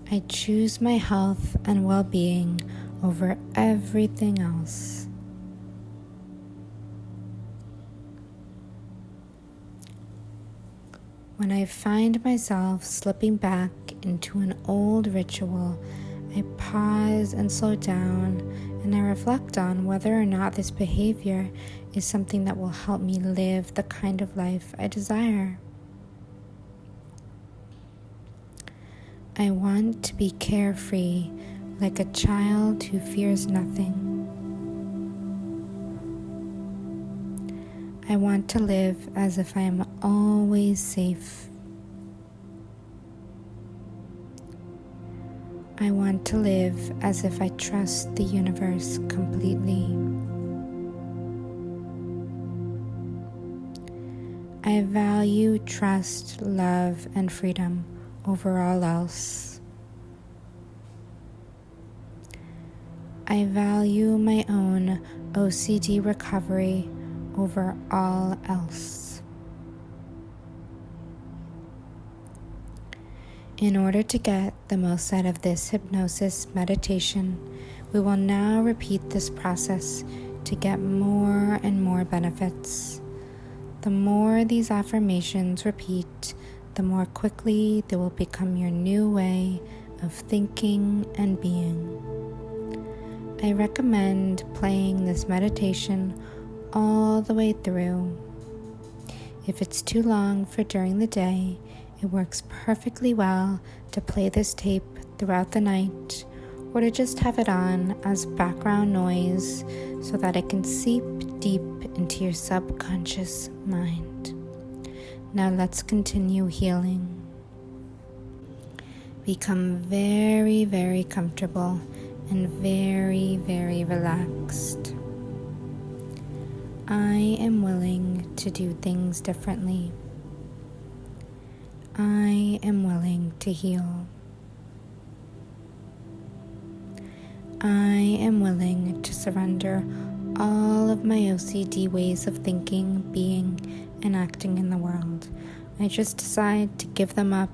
I choose my health and well-being over everything else. When I find myself slipping back into an old ritual, I pause and slow down, and I reflect on whether or not this behavior is something that will help me live the kind of life I desire. I want to be carefree, like a child who fears nothing. I want to live as if I am always safe. I want to live as if I trust the universe completely. I value trust, love, and freedom over all else. I value my own OCD recovery over all else. In order to get the most out of this hypnosis meditation, we will now repeat this process to get more and more benefits. The more these affirmations repeat, the more quickly they will become your new way of thinking and being. I recommend playing this meditation all the way through. If it's too long for during the day, it works perfectly well to play this tape throughout the night, or to just have it on as background noise so that it can seep deep into your subconscious mind. Now let's continue healing. Become very, very comfortable and very, very relaxed. I am willing to do things differently. I am willing to heal. I am willing to surrender all of my OCD ways of thinking, being, and acting in the world. I just decide to give them up.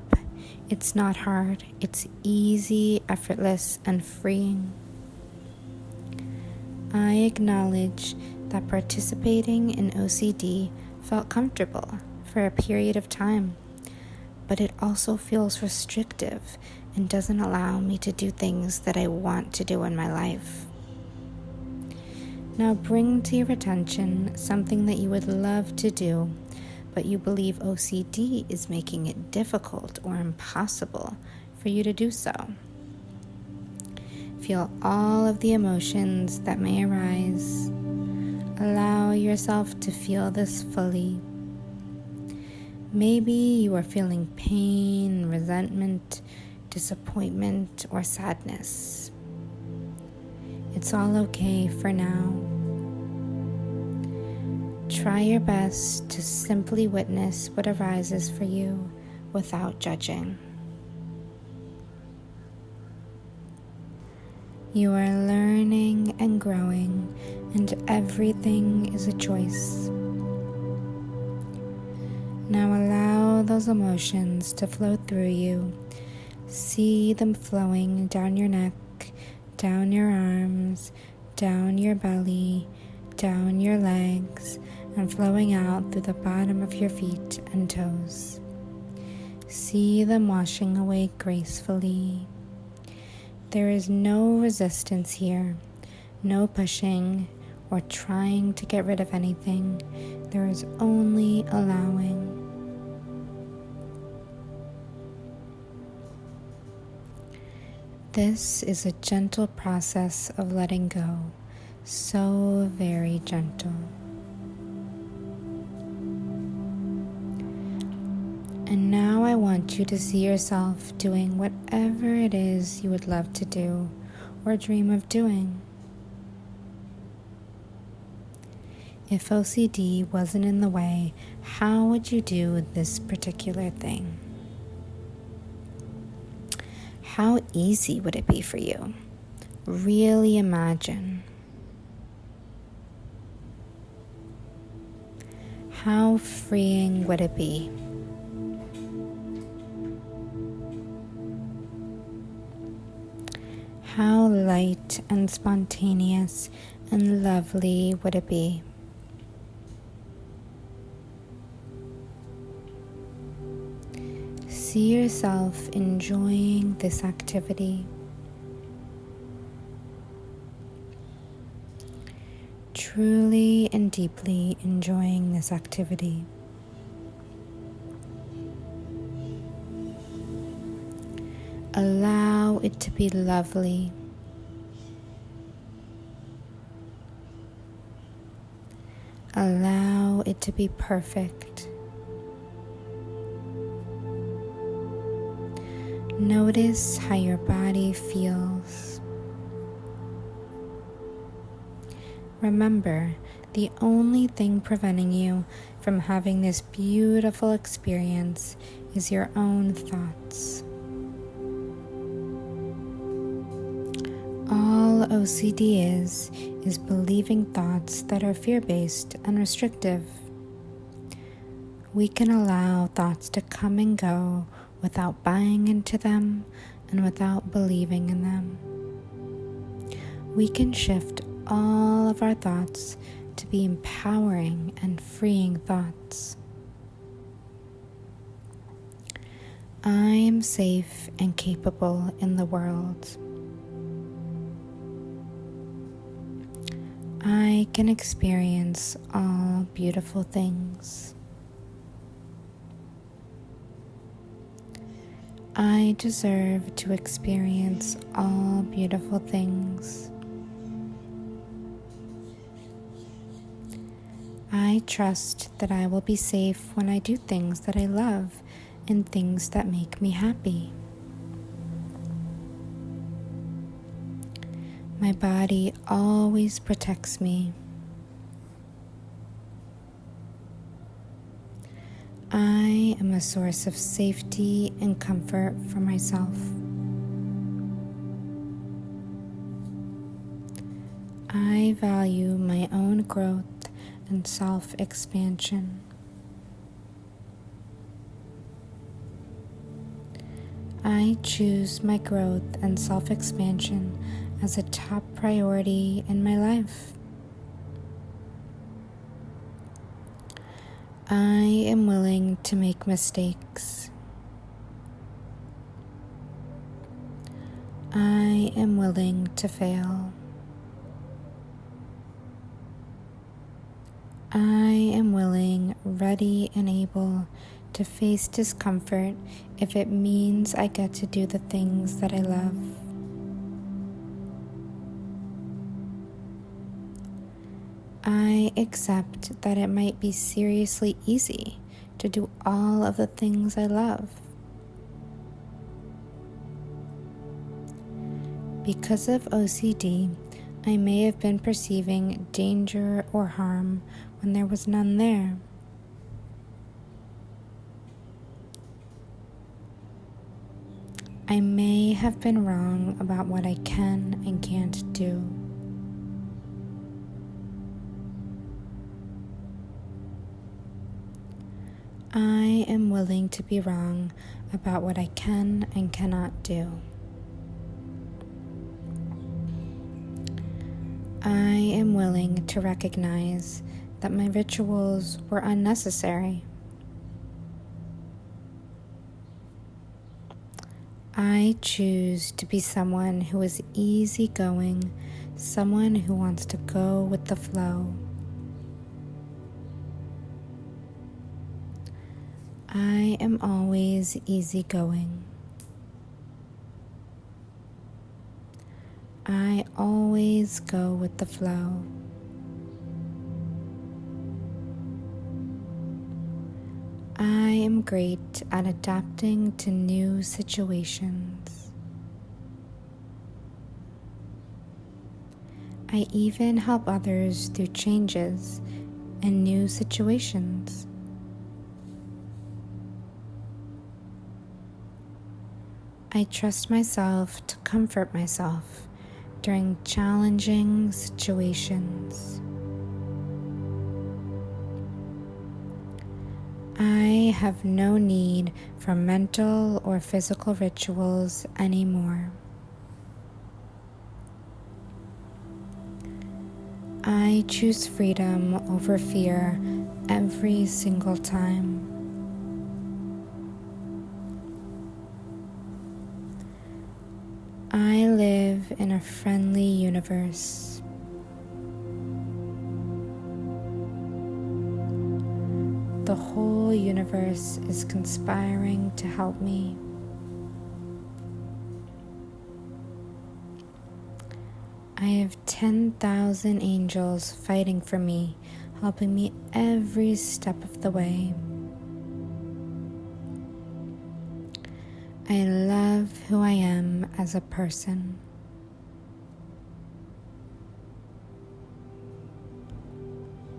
It's not hard. It's easy, effortless, and freeing. I acknowledge that participating in OCD felt comfortable for a period of time, but it also feels restrictive and doesn't allow me to do things that I want to do in my life. Now bring to your attention something that you would love to do, but you believe OCD is making it difficult or impossible for you to do so. Feel all of the emotions that may arise. Allow yourself to feel this fully. Maybe you are feeling pain, resentment, disappointment, or sadness. It's all okay for now. Try your best to simply witness what arises for you without judging. You are learning and growing, and everything is a choice. Now allow those emotions to flow through you. See them flowing down your neck, down your arms, down your belly, down your legs, and flowing out through the bottom of your feet and toes. See them washing away gracefully. There is no resistance here, no pushing or trying to get rid of anything. There is only allowing. This is a gentle process of letting go, so very gentle. And now I want you to see yourself doing whatever it is you would love to do or dream of doing. If OCD wasn't in the way, how would you do this particular thing? How easy would it be for you? Really imagine. How freeing would it be? How light and spontaneous and lovely would it be? See yourself enjoying this activity. Truly and deeply enjoying this activity. Allow it to be lovely. Allow it to be perfect. Notice how your body feels. Remember, the only thing preventing you from having this beautiful experience is your own thoughts. All OCD is believing thoughts that are fear-based and restrictive. We can allow thoughts to come and go without buying into them and without believing in them. We can shift all of our thoughts to be empowering and freeing thoughts. I am safe and capable in the world. I can experience all beautiful things. I deserve to experience all beautiful things. I trust that I will be safe when I do things that I love and things that make me happy. My body always protects me. I am a source of safety and comfort for myself. I value my own growth and self-expansion. I choose my growth and self-expansion as a top priority in my life. I am willing to make mistakes. I am willing to fail. I am willing, ready, and able to face discomfort if it means I get to do the things that I love. I accept that it might be seriously easy to do all of the things I love. Because of OCD, I may have been perceiving danger or harm when there was none there. I may have been wrong about what I can and can't do. I am willing to be wrong about what I can and cannot do. I am willing to recognize that my rituals were unnecessary. I choose to be someone who is easygoing, someone who wants to go with the flow. I am always easygoing. I always go with the flow. I am great at adapting to new situations. I even help others through changes and new situations. I trust myself to comfort myself during challenging situations. I have no need for mental or physical rituals anymore. I choose freedom over fear every single time. I live in a friendly universe. The whole universe is conspiring to help me. I have 10,000 angels fighting for me, helping me every step of the way. I love who I am as a person.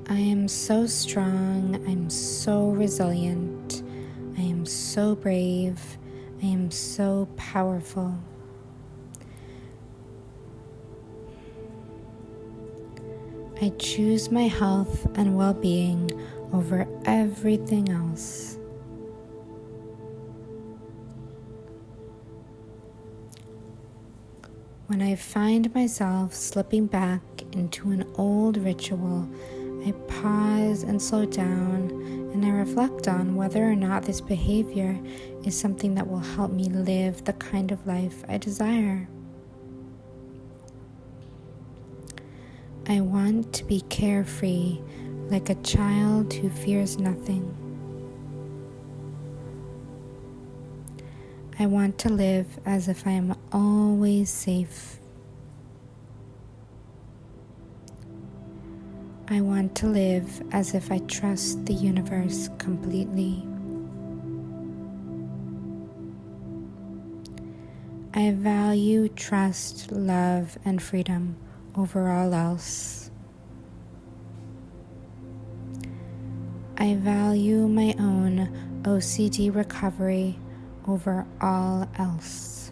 I am so strong, I'm so resilient, I am so brave, I am so powerful. I choose my health and well-being over everything else. When I find myself slipping back into an old ritual, I pause and slow down, and I reflect on whether or not this behavior is something that will help me live the kind of life I desire. I want to be carefree, like a child who fears nothing. I want to live as if I am always safe. I want to live as if I trust the universe completely. I value trust, love, and freedom over all else. I value my own OCD recovery over all else.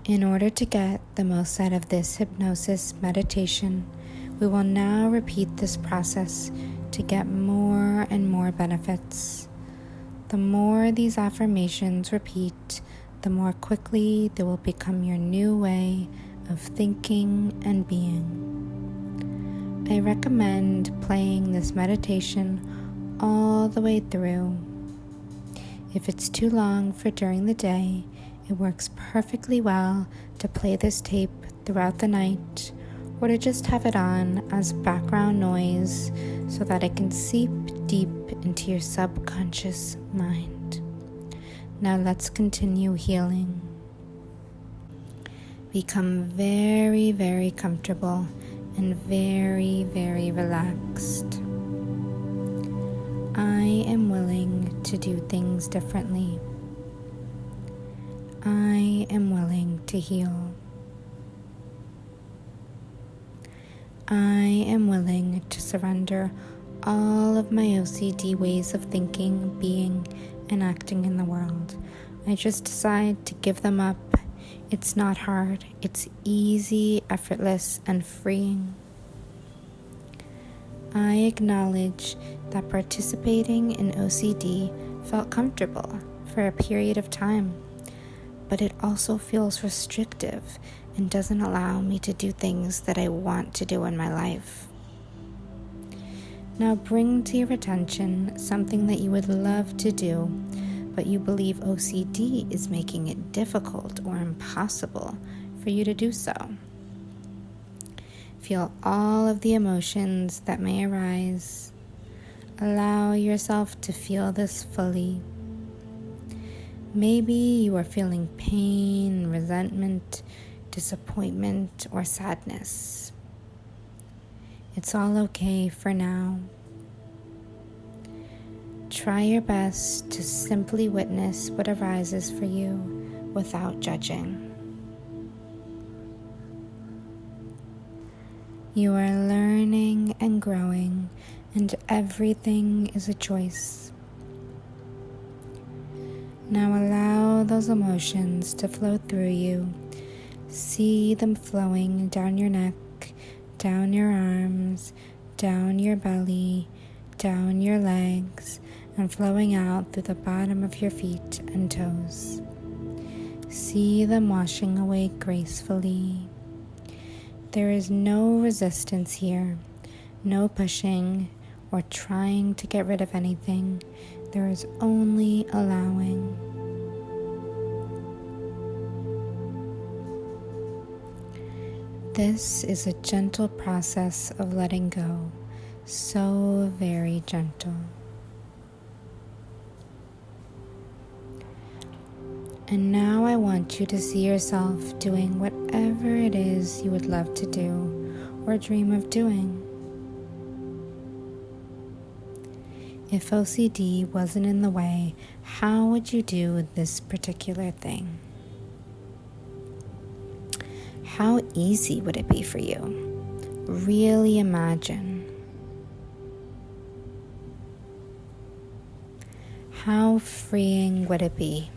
In order to get the most out of this hypnosis meditation, we will now repeat this process to get more and more benefits. The more these affirmations repeat, the more quickly they will become your new way of thinking and being. I recommend playing this meditation all the way through. If it's too long for during the day, it works perfectly well to play this tape throughout the night, or to just have it on as background noise so that it can seep deep into your subconscious mind. Now let's continue healing. Become very, very comfortable and very, very relaxed. I am willing to do things differently. I am willing to heal. I am willing to surrender all of my OCD ways of thinking, being, and acting in the world. I just decide to give them up. It's not hard. It's easy, effortless, and freeing. I acknowledge that participating in OCD felt comfortable for a period of time, but it also feels restrictive and doesn't allow me to do things that I want to do in my life. Now bring to your attention something that you would love to do, but you believe OCD is making it difficult or impossible for you to do so. Feel all of the emotions that may arise. Allow yourself to feel this fully. Maybe you are feeling pain, resentment, disappointment, or sadness. It's all okay for now. Try your best to simply witness what arises for you without judging. You are learning and growing, and everything is a choice. Now allow those emotions to flow through you. See them flowing down your neck, down your arms, down your belly, down your legs, and flowing out through the bottom of your feet and toes. See them washing away gracefully. There is no resistance here, no pushing or trying to get rid of anything. There is only allowing. This is a gentle process of letting go, so very gentle. And now I want you to see yourself doing whatever it is you would love to do or dream of doing. If OCD wasn't in the way, how would you do this particular thing? How easy would it be for you? Really imagine. How freeing would it be?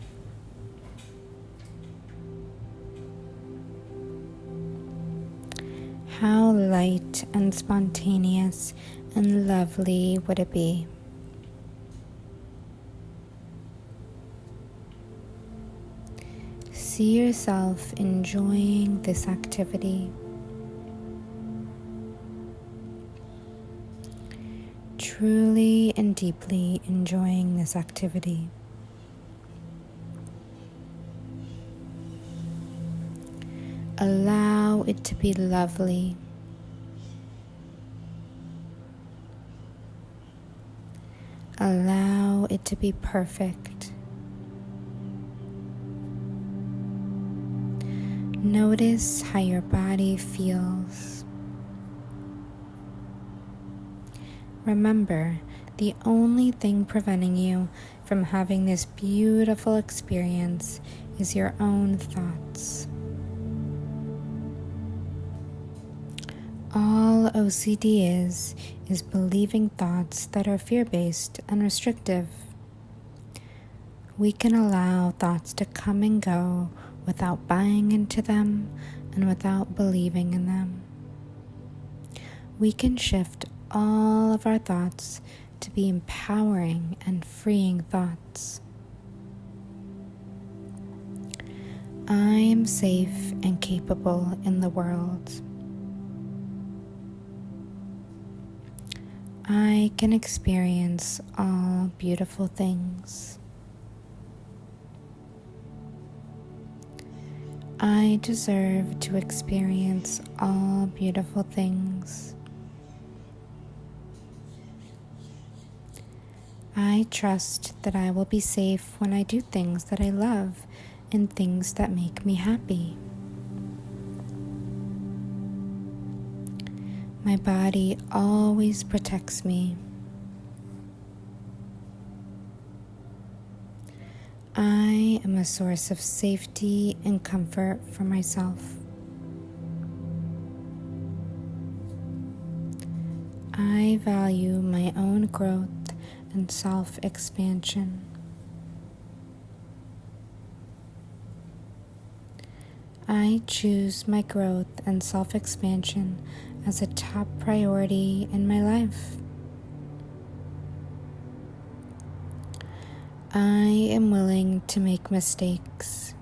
How light and spontaneous and lovely would it be? See yourself enjoying this activity. Truly and deeply enjoying this activity. Allow it to be lovely. Allow it to be perfect. Notice how your body feels. Remember, the only thing preventing you from having this beautiful experience is your own thoughts. All OCD is believing thoughts that are fear-based and restrictive. We can allow thoughts to come and go without buying into them and without believing in them. We can shift all of our thoughts to be empowering and freeing thoughts. I am safe and capable in the world. I can experience all beautiful things. I deserve to experience all beautiful things. I trust that I will be safe when I do things that I love and things that make me happy. My body always protects me. I am a source of safety and comfort for myself. I value my own growth and self-expansion. I choose my growth and self-expansion as a top priority in my life. I am willing to make mistakes.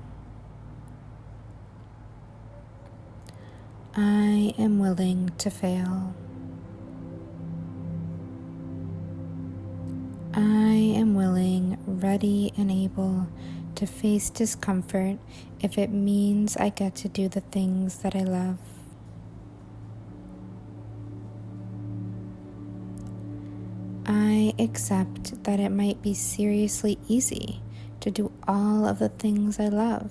I am willing to fail. I am willing, ready, and able to face discomfort if it means I get to do the things that I love. I accept that it might be seriously easy to do all of the things I love.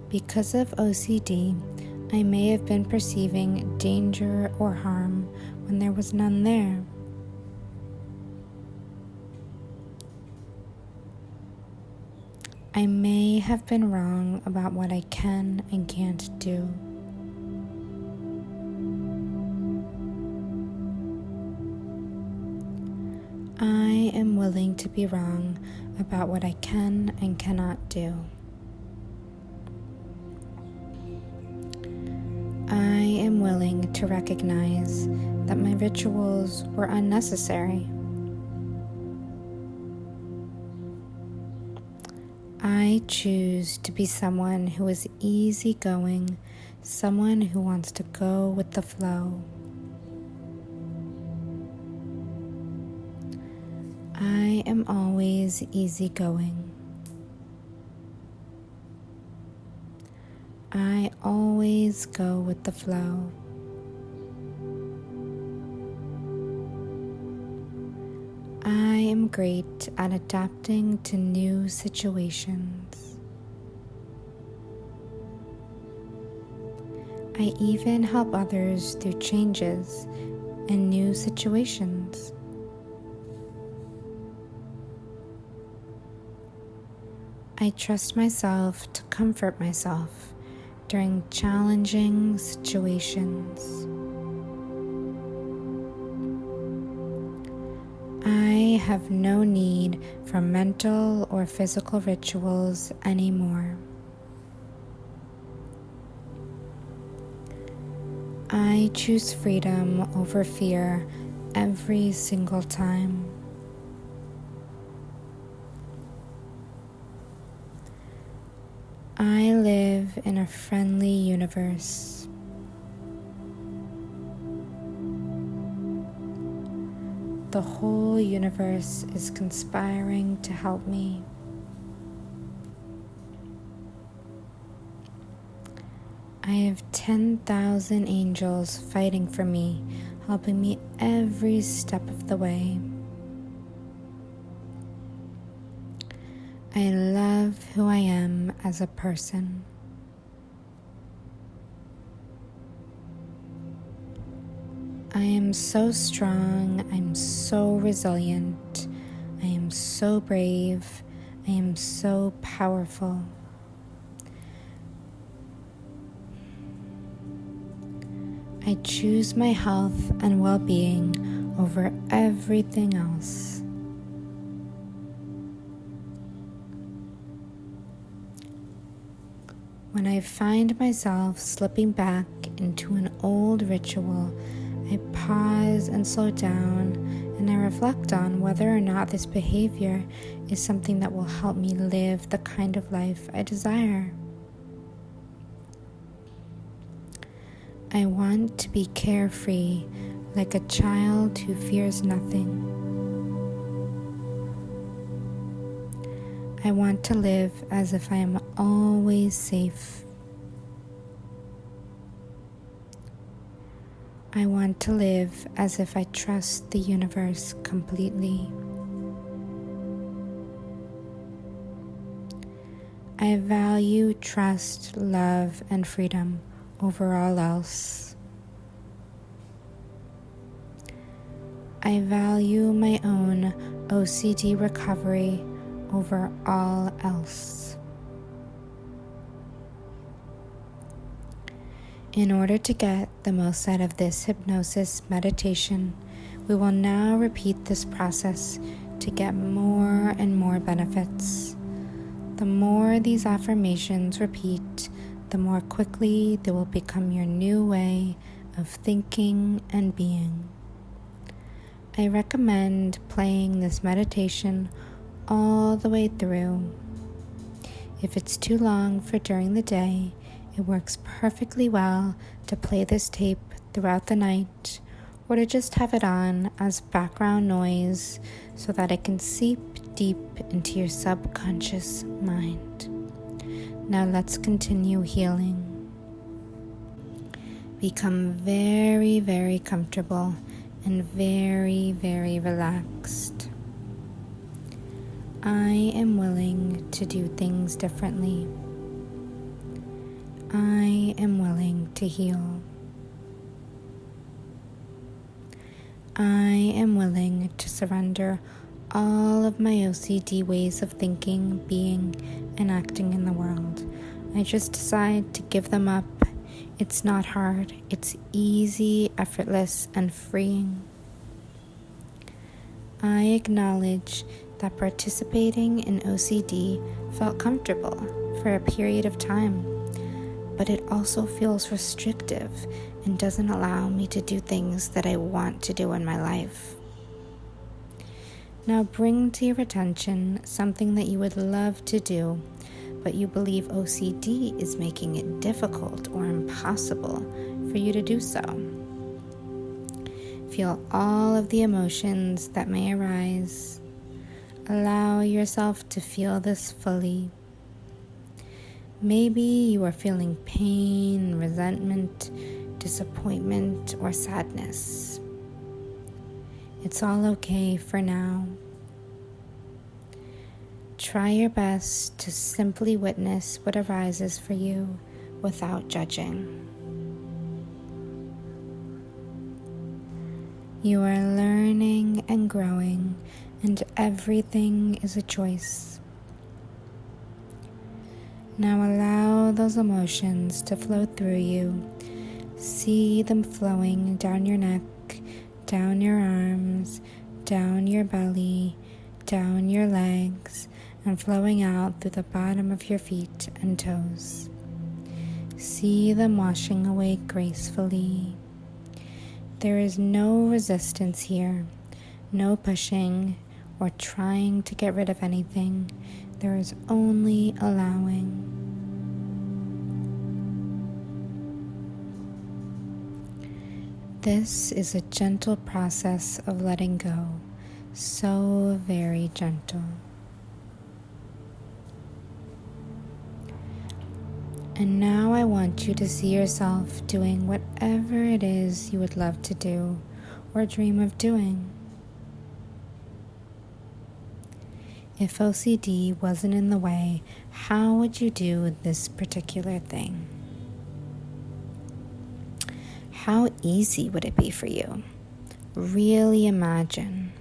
Because of OCD, I may have been perceiving danger or harm when there was none there. I may have been wrong about what I can and can't do. I am willing to be wrong about what I can and cannot do. I am willing to recognize that my rituals were unnecessary. I choose to be someone who is easygoing, someone who wants to go with the flow. I am always easygoing. I always go with the flow. I am great at adapting to new situations. I even help others through changes and new situations. I trust myself to comfort myself during challenging situations. I have no need for mental or physical rituals anymore. I choose freedom over fear every single time. I live in a friendly universe. The whole universe is conspiring to help me. I have 10,000 angels fighting for me, helping me every step of the way. I love who I am as a person. I am so strong, I'm so resilient, I am so brave, I am so powerful. I choose my health and well-being over everything else. When I find myself slipping back into an old ritual, I pause and slow down, and I reflect on whether or not this behavior is something that will help me live the kind of life I desire. I want to be carefree, like a child who fears nothing. I want to live as if I am always safe. I want to live as if I trust the universe completely. I value trust, love, and freedom over all else. I value my own OCD recovery over all else. In order to get the most out of this hypnosis meditation, we will now repeat this process to get more and more benefits. The more these affirmations repeat, the more quickly they will become your new way of thinking and being. I recommend playing this meditation all the way through. If it's too long for during the day, it works perfectly well to play this tape throughout the night, or to just have it on as background noise so that it can seep deep into your subconscious mind. Now let's continue healing. Become very, very comfortable and very, very relaxed. I am willing to do things differently. I am willing to heal. I am willing to surrender all of my OCD ways of thinking, being, and acting in the world. I just decide to give them up. It's not hard. It's easy, effortless, and freeing. I acknowledge that participating in OCD felt comfortable for a period of time, but it also feels restrictive and doesn't allow me to do things that I want to do in my life. Now bring to your attention something that you would love to do, but you believe OCD is making it difficult or impossible for you to do so. Feel all of the emotions that may arise. Allow yourself to feel this fully. Maybe you are feeling pain, resentment, disappointment, or sadness. It's all okay for now. Try your best to simply witness what arises for you without judging. You are learning and growing, and everything is a choice. Now allow those emotions to flow through you. See them flowing down your neck, down your arms, down your belly, down your legs, and flowing out through the bottom of your feet and toes. See them washing away gracefully. There is no resistance here, no pushing or trying to get rid of anything. There is only allowing. This is a gentle process of letting go, so very gentle. And now I want you to see yourself doing whatever it is you would love to do or dream of doing. If OCD wasn't in the way, how would you do this particular thing? How easy would it be for you? Really imagine.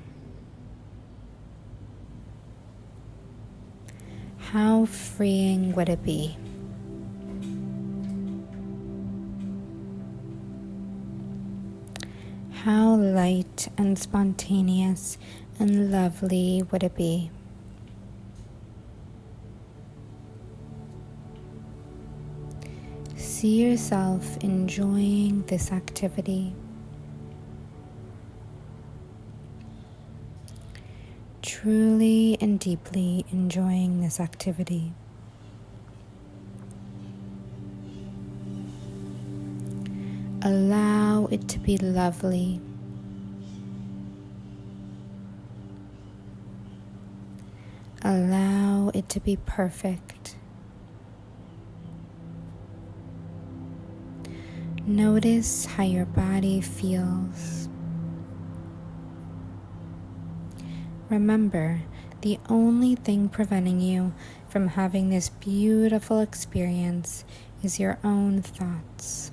How freeing would it be? How light and spontaneous and lovely would it be? See yourself enjoying this activity. Truly and deeply enjoying this activity. Allow it to be lovely. Allow it to be perfect. Notice how your body feels. Remember, the only thing preventing you from having this beautiful experience is your own thoughts.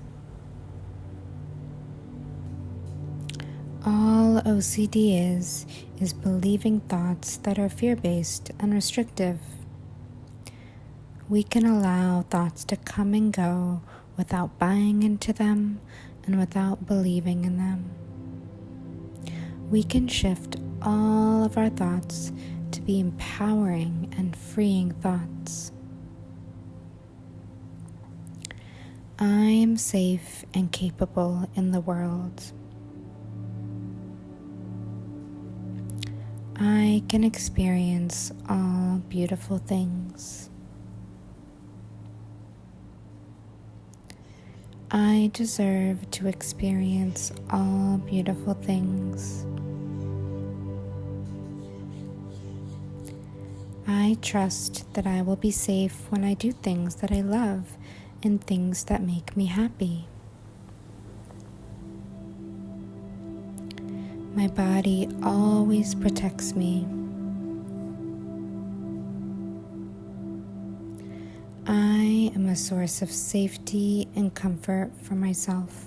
All OCD is believing thoughts that are fear-based and restrictive. We can allow thoughts to come and go without buying into them and without believing in them. We can shift all of our thoughts to be empowering and freeing thoughts. I am safe and capable in the world. I can experience all beautiful things. I deserve to experience all beautiful things. I trust that I will be safe when I do things that I love and things that make me happy. My body always protects me. I am a source of safety and comfort for myself.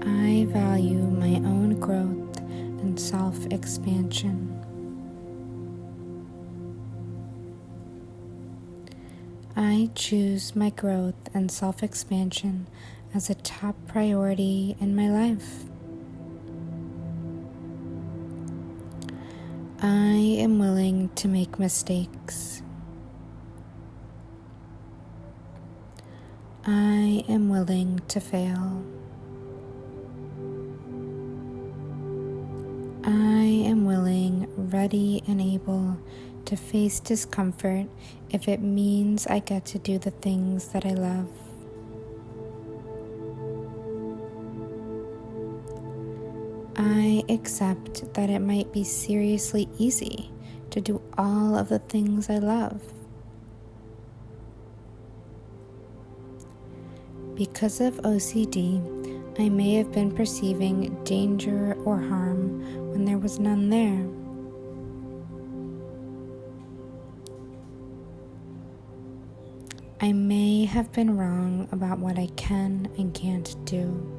I value my own growth and self-expansion. I choose my growth and self-expansion as a top priority in my life. I am willing to make mistakes. I am willing to fail. I am willing, ready, and able to face discomfort if it means I get to do the things that I love. I accept that it might be seriously easy to do all of the things I love. Because of OCD, I may have been perceiving danger or harm when there was none there. I may have been wrong about what I can and can't do.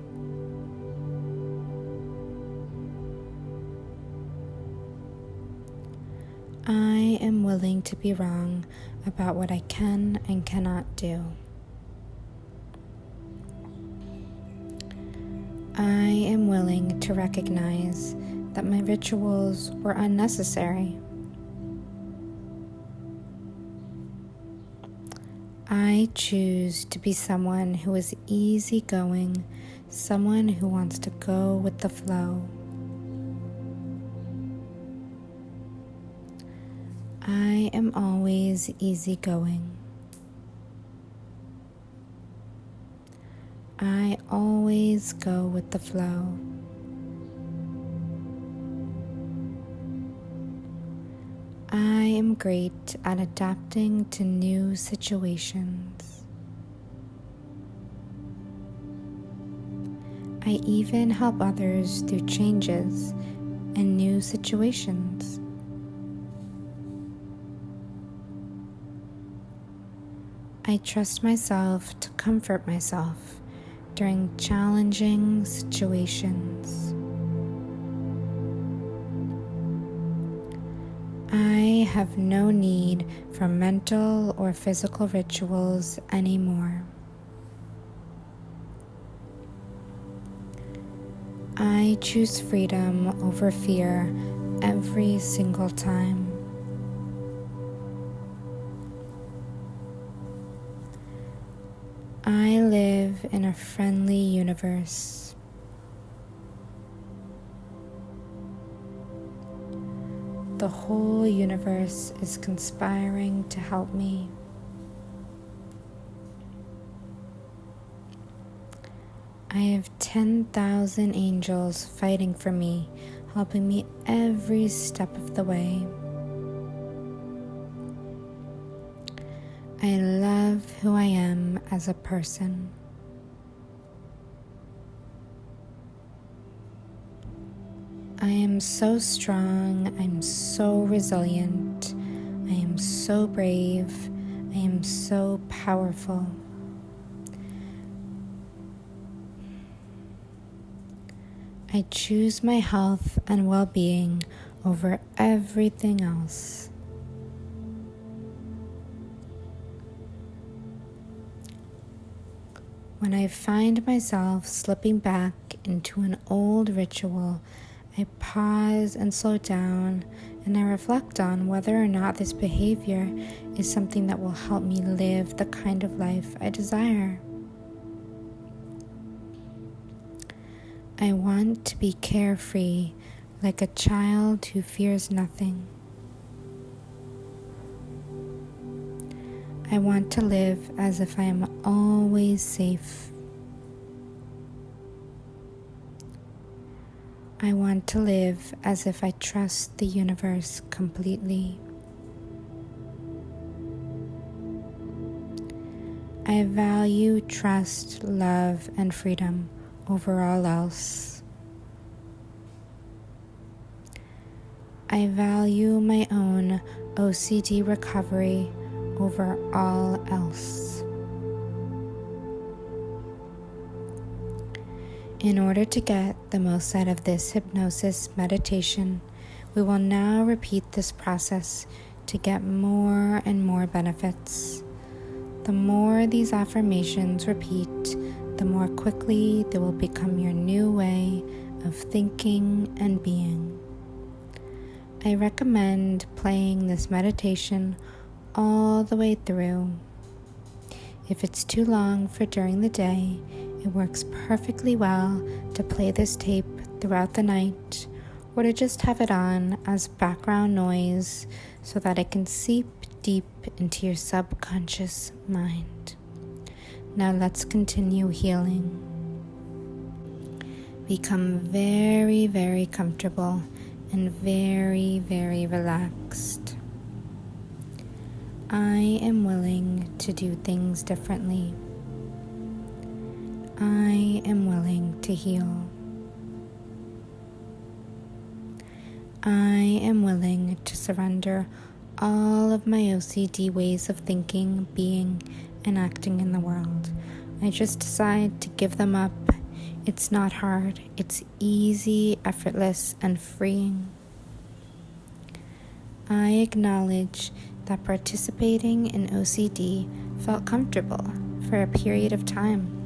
I am willing to be wrong about what I can and cannot do. I am willing to recognize that my rituals were unnecessary. I choose to be someone who is easygoing, someone who wants to go with the flow. I am always easygoing. I always go with the flow. I am great at adapting to new situations. I even help others through changes and new situations. I trust myself to comfort myself during challenging situations. I have no need for mental or physical rituals anymore. I choose freedom over fear every single time. I live in a friendly universe. The whole universe is conspiring to help me. I have 10,000 angels fighting for me, helping me every step of the way. I love who I am as a person. I am so strong, I'm so resilient, I am so brave, I am so powerful. I choose my health and well-being over everything else. When I find myself slipping back into an old ritual, I pause and slow down, and I reflect on whether or not this behavior is something that will help me live the kind of life I desire. I want to be carefree, like a child who fears nothing. I want to live as if I am always safe. I want to live as if I trust the universe completely. I value trust, love, and freedom over all else. I value my own OCD recovery over all else. In order to get the most out of this hypnosis meditation, we will now repeat this process to get more and more benefits. The more these affirmations repeat, the more quickly they will become your new way of thinking and being. I recommend playing this meditation all the way through. If it's too long for during the day, it works perfectly well to play this tape throughout the night or to just have it on as background noise so that it can seep deep into your subconscious mind. Now let's continue healing. Become very, very comfortable and very, very relaxed. I am willing to do things differently. I am willing to heal. I am willing to surrender all of my OCD ways of thinking, being, and acting in the world. I just decide to give them up. It's not hard. It's easy, effortless, and freeing. I acknowledge that participating in OCD felt comfortable for a period of time,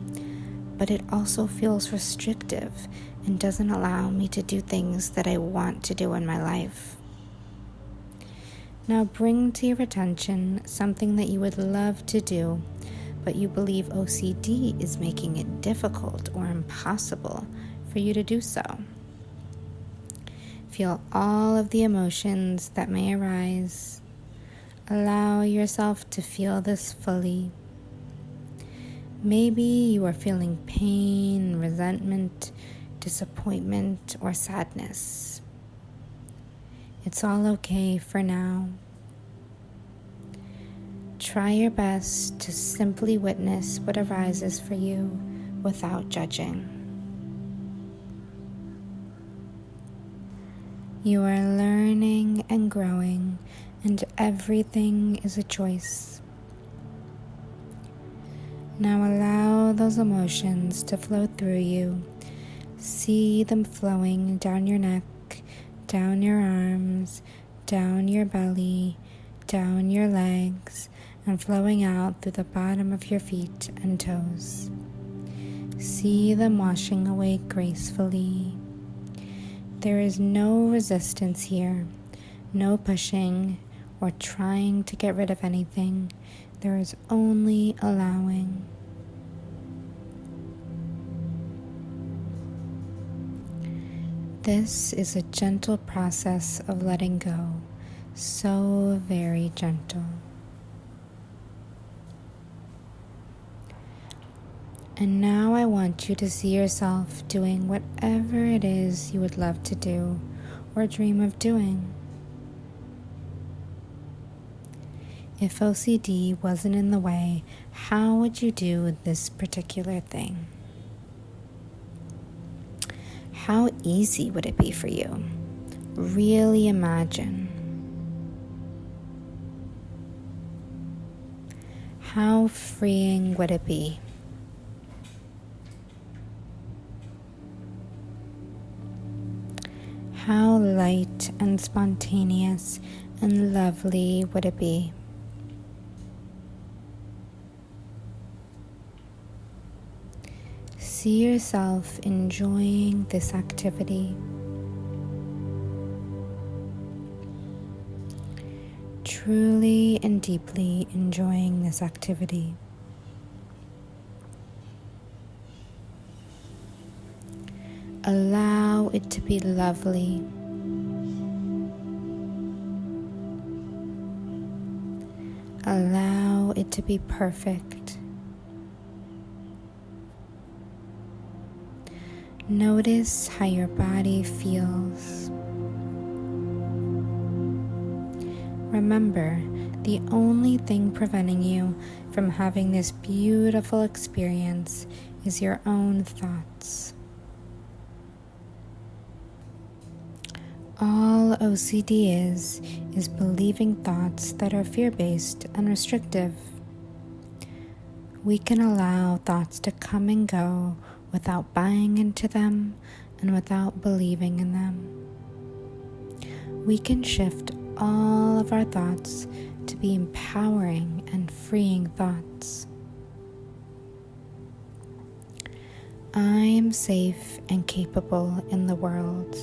but it also feels restrictive and doesn't allow me to do things that I want to do in my life. Now bring to your attention something that you would love to do, but you believe OCD is making it difficult or impossible for you to do so. Feel all of the emotions that may arise. Allow yourself to feel this fully. Maybe you are feeling pain, resentment, disappointment, or sadness. It's all okay for now. Try your best to simply witness what arises for you without judging. You are learning and growing, and everything is a choice. Now allow those emotions to flow through you. See them flowing down your neck, down your arms, down your belly, down your legs, and flowing out through the bottom of your feet and toes. See them washing away gracefully. There is no resistance here, no pushing or trying to get rid of anything. There is only allowing. This is a gentle process of letting go, so very gentle. And now I want you to see yourself doing whatever it is you would love to do or dream of doing. If OCD wasn't in the way, how would you do this particular thing? how easy would it be for you? Really imagine. How freeing would it be? How light and spontaneous and lovely would it be? See yourself enjoying this activity. Truly and deeply enjoying this activity. Allow it to be lovely. Allow it to be perfect. Notice how your body feels. Remember, the only thing preventing you from having this beautiful experience is your own thoughts. All OCD is believing thoughts that are fear-based and restrictive. We can allow thoughts to come and go without buying into them and without believing in them. We can shift all of our thoughts to be empowering and freeing thoughts. I am safe and capable in the world.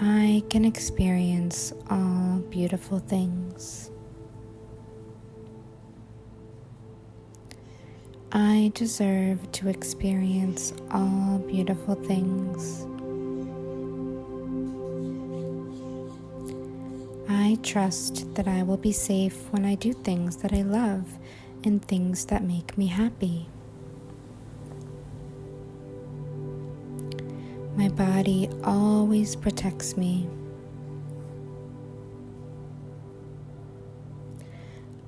I can experience all beautiful things. I deserve to experience all beautiful things. I trust that I will be safe when I do things that I love and things that make me happy. My body always protects me.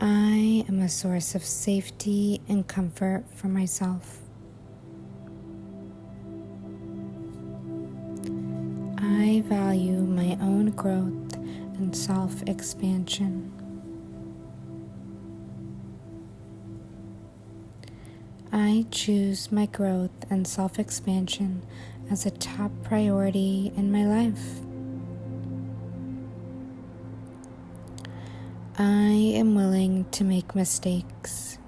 I am a source of safety and comfort for myself. I value my own growth and self-expansion. I choose my growth and self-expansion as a top priority in my life. I am willing to make mistakes.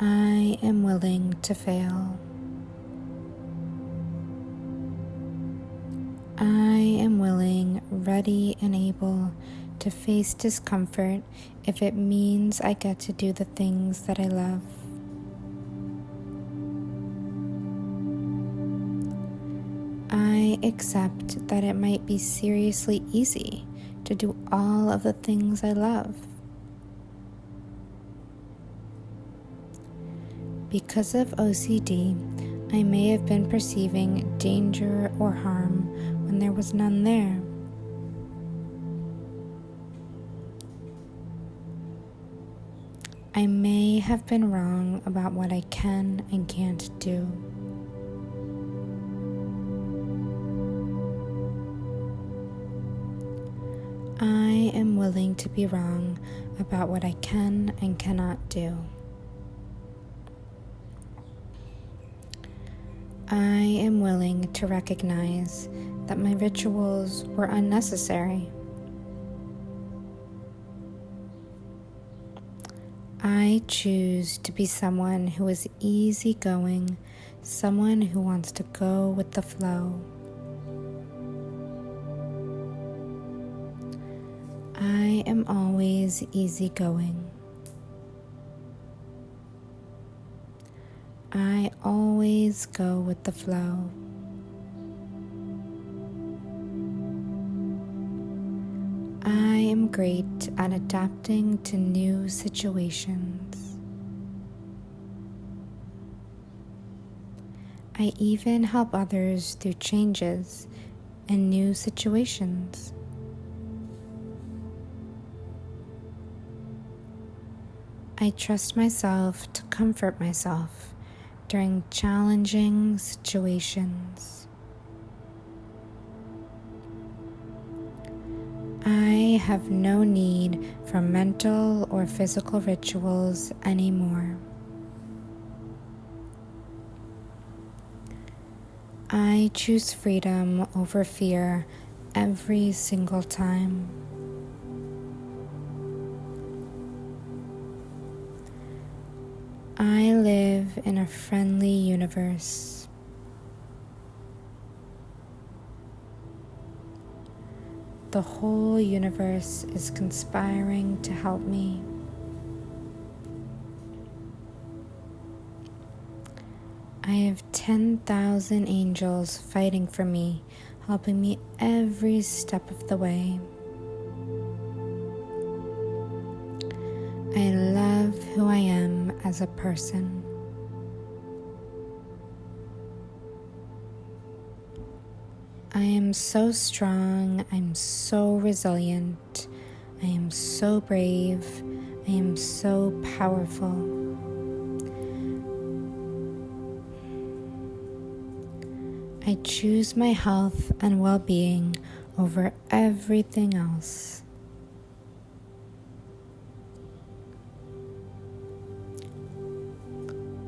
I am willing to fail. I am willing, ready, and able to face discomfort if it means I get to do the things that I love. I accept that it might be seriously easy to do all of the things I love. Because of OCD, I may have been perceiving danger or harm when there was none there. I may have been wrong about what I can and can't do. I am willing to be wrong about what I can and cannot do. I am willing to recognize that my rituals were unnecessary. I choose to be someone who is easygoing, someone who wants to go with the flow. I am always easygoing. I always go with the flow. I am great at adapting to new situations. I even help others through changes and new situations. I trust myself to comfort myself during challenging situations. I have no need for mental or physical rituals anymore. I choose freedom over fear every single time. I live in a friendly universe. The whole universe is conspiring to help me. I have 10,000 angels fighting for me, helping me every step of the way. I love who I am as a person. I am so strong, I'm so resilient, I am so brave, I am so powerful. I choose my health and well-being over everything else.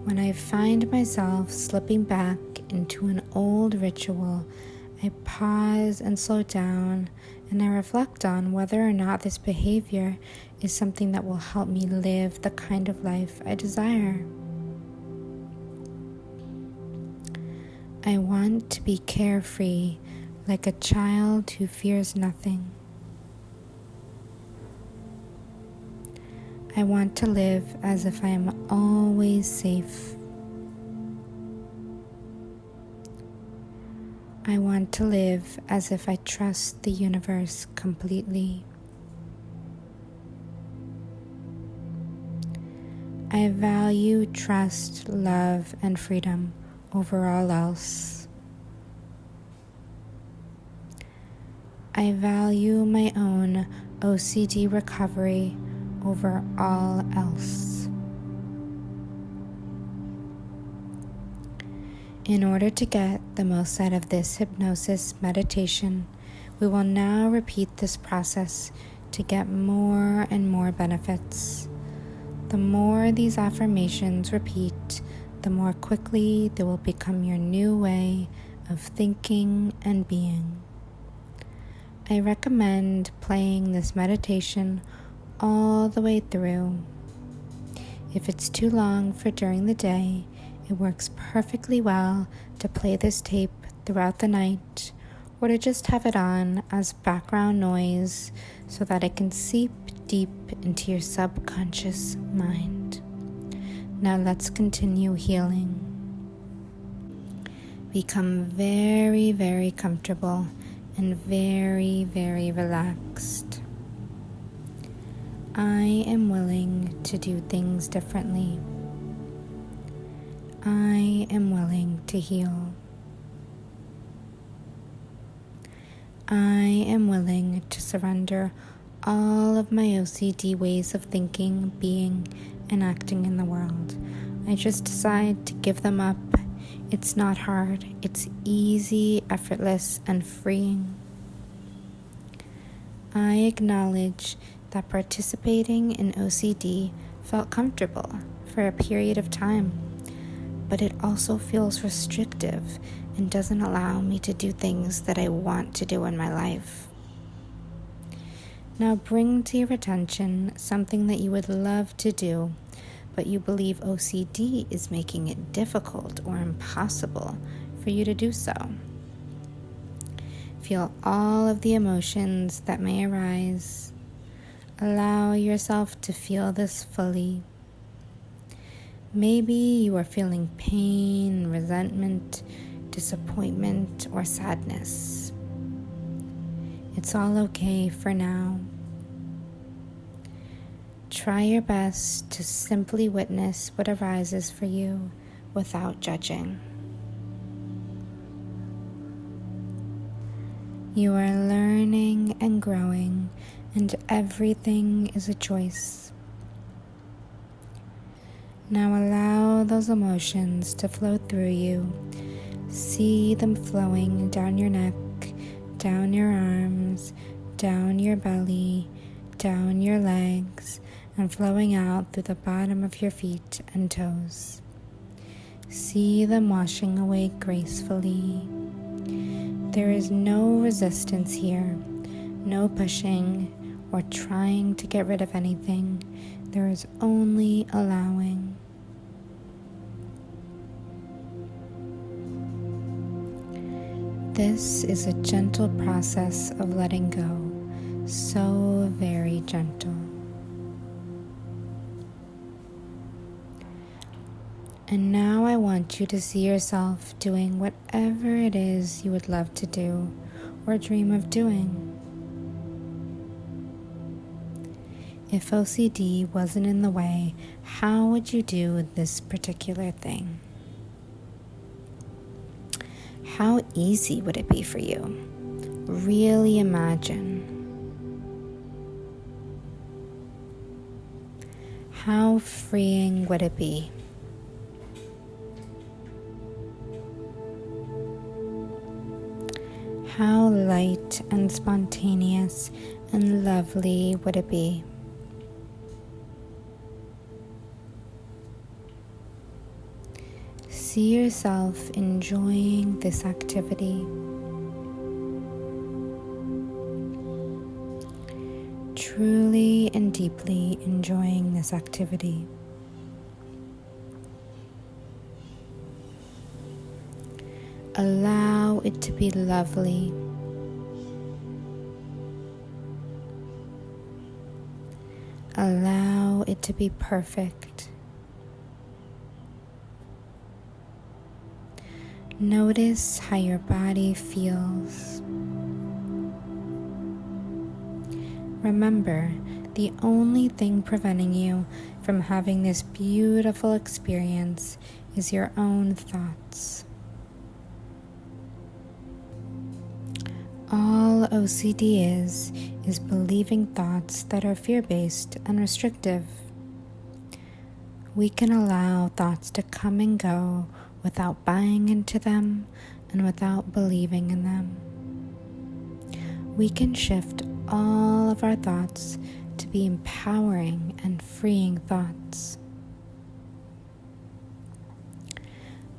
When I find myself slipping back into an old ritual, I pause and slow down, and I reflect on whether or not this behavior is something that will help me live the kind of life I desire. I want to be carefree, like a child who fears nothing. I want to live as if I am always safe. I want to live as if I trust the universe completely. I value trust, love, and freedom over all else. I value my own OCD recovery over all else. In order to get the most out of this hypnosis meditation, we will now repeat this process to get more and more benefits. The more these affirmations repeat, the more quickly they will become your new way of thinking and being. I recommend playing this meditation all the way through. If it's too long for during the day, it works perfectly well to play this tape throughout the night, or to just have it on as background noise so that it can seep deep into your subconscious mind. Now let's continue healing. Become very, very comfortable and very, very relaxed. I am willing to do things differently. I am willing to heal. I am willing to surrender all of my OCD ways of thinking, being, and acting in the world. I just decide to give them up. It's not hard. It's easy, effortless, and freeing. I acknowledge that participating in OCD felt comfortable for a period of time, but it also feels restrictive and doesn't allow me to do things that I want to do in my life. Now bring to your attention something that you would love to do, but you believe OCD is making it difficult or impossible for you to do so. Feel all of the emotions that may arise. Allow yourself to feel this fully. Maybe you are feeling pain, resentment, disappointment, or sadness. It's all okay for now. Try your best to simply witness what arises for you without judging. You are learning and growing, and everything is a choice. Now allow those emotions to flow through you. See them flowing down your neck, down your arms, down your belly, down your legs, and flowing out through the bottom of your feet and toes. See them washing away gracefully. There is no resistance here, no pushing or trying to get rid of anything. There is only allowing. This is a gentle process of letting go, so very gentle. And now I want you to see yourself doing whatever it is you would love to do or dream of doing. If OCD wasn't in the way, how would you do this particular thing? How easy would it be for you? Really imagine. How freeing would it be? How light and spontaneous and lovely would it be? See yourself enjoying this activity. Truly and deeply enjoying this activity. Allow it to be lovely. Allow it to be perfect. Notice how your body feels. Remember, the only thing preventing you from having this beautiful experience is your own thoughts. All OCD is believing thoughts that are fear-based and restrictive. We can allow thoughts to come and go without buying into them and without believing in them. We can shift all of our thoughts to be empowering and freeing thoughts.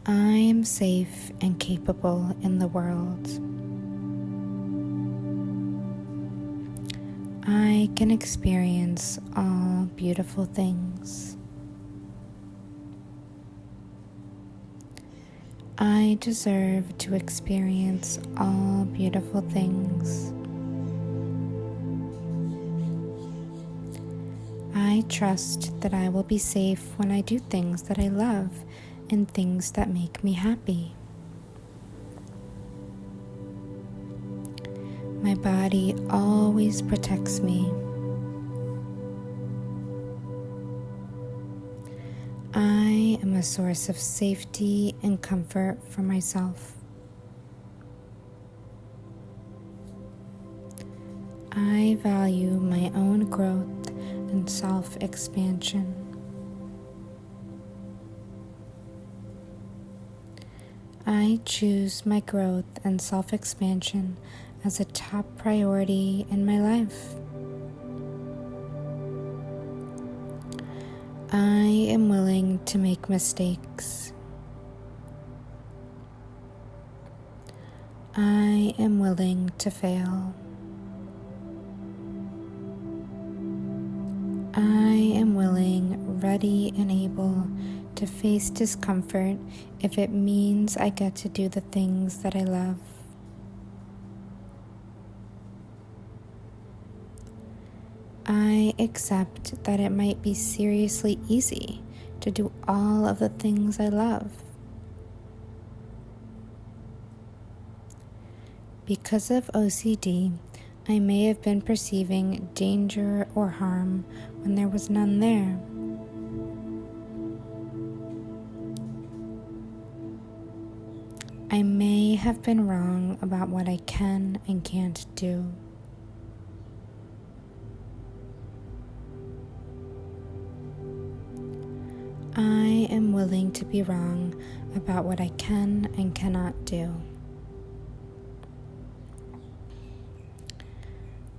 I am safe and capable in the world. I can experience all beautiful things. I deserve to experience all beautiful things. I trust that I will be safe when I do things that I love and things that make me happy. My body always protects me. I am a source of safety and comfort for myself. I value my own growth and self-expansion. I choose my growth and self-expansion as a top priority in my life. I am willing to make mistakes. I am willing to fail. I am willing, ready, and able to face discomfort if it means I get to do the things that I love. I accept that it might be seriously easy to do all of the things I love. Because of OCD, I may have been perceiving danger or harm when there was none there. I may have been wrong about what I can and can't do. I willing to be wrong about what I can and cannot do.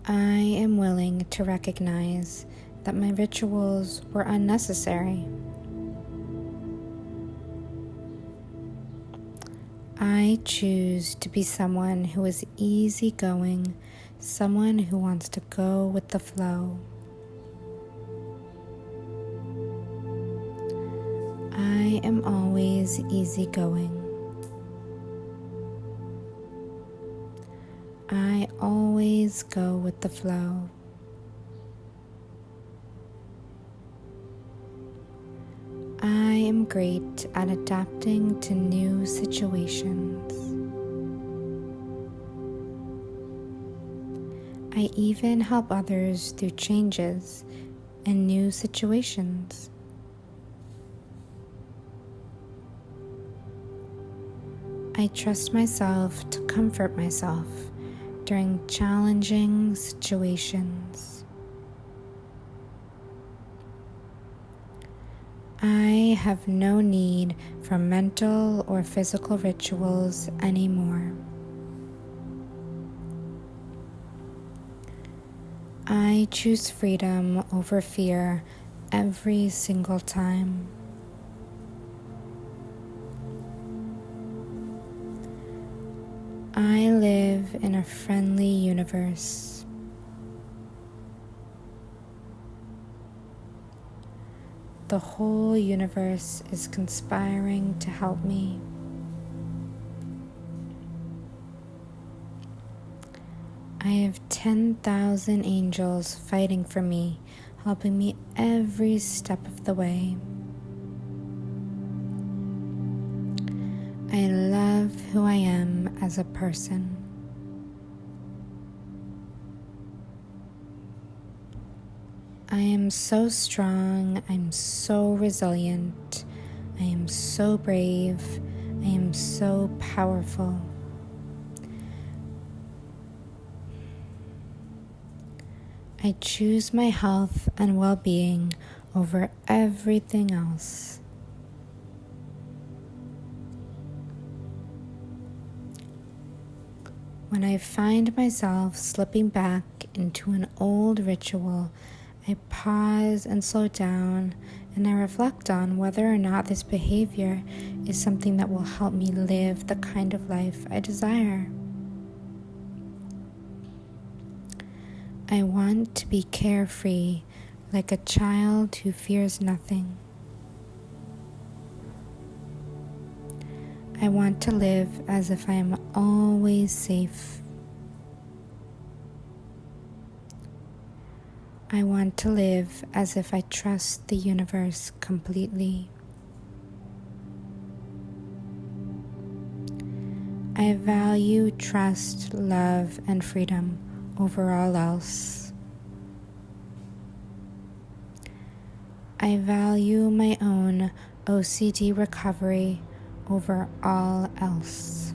I am willing to recognize that my rituals were unnecessary. I choose to be someone who is easygoing, someone who wants to go with the flow. I am always easygoing. I always go with the flow. I am great at adapting to new situations. I even help others through changes and new situations. I trust myself to comfort myself during challenging situations. I have no need for mental or physical rituals anymore. I choose freedom over fear every single time. I live in a friendly universe. The whole universe is conspiring to help me. I have 10,000 angels fighting for me, helping me every step of the way. I love who I am as a person. I am so strong, I'm so resilient, I am so brave, I am so powerful. I choose my health and well-being over everything else. When I find myself slipping back into an old ritual, I pause and slow down, and I reflect on whether or not this behavior is something that will help me live the kind of life I desire. I want to be carefree, like a child who fears nothing. I want to live as if I am always safe. I want to live as if I trust the universe completely. I value trust, love, and freedom over all else. I value my own OCD recovery over all else.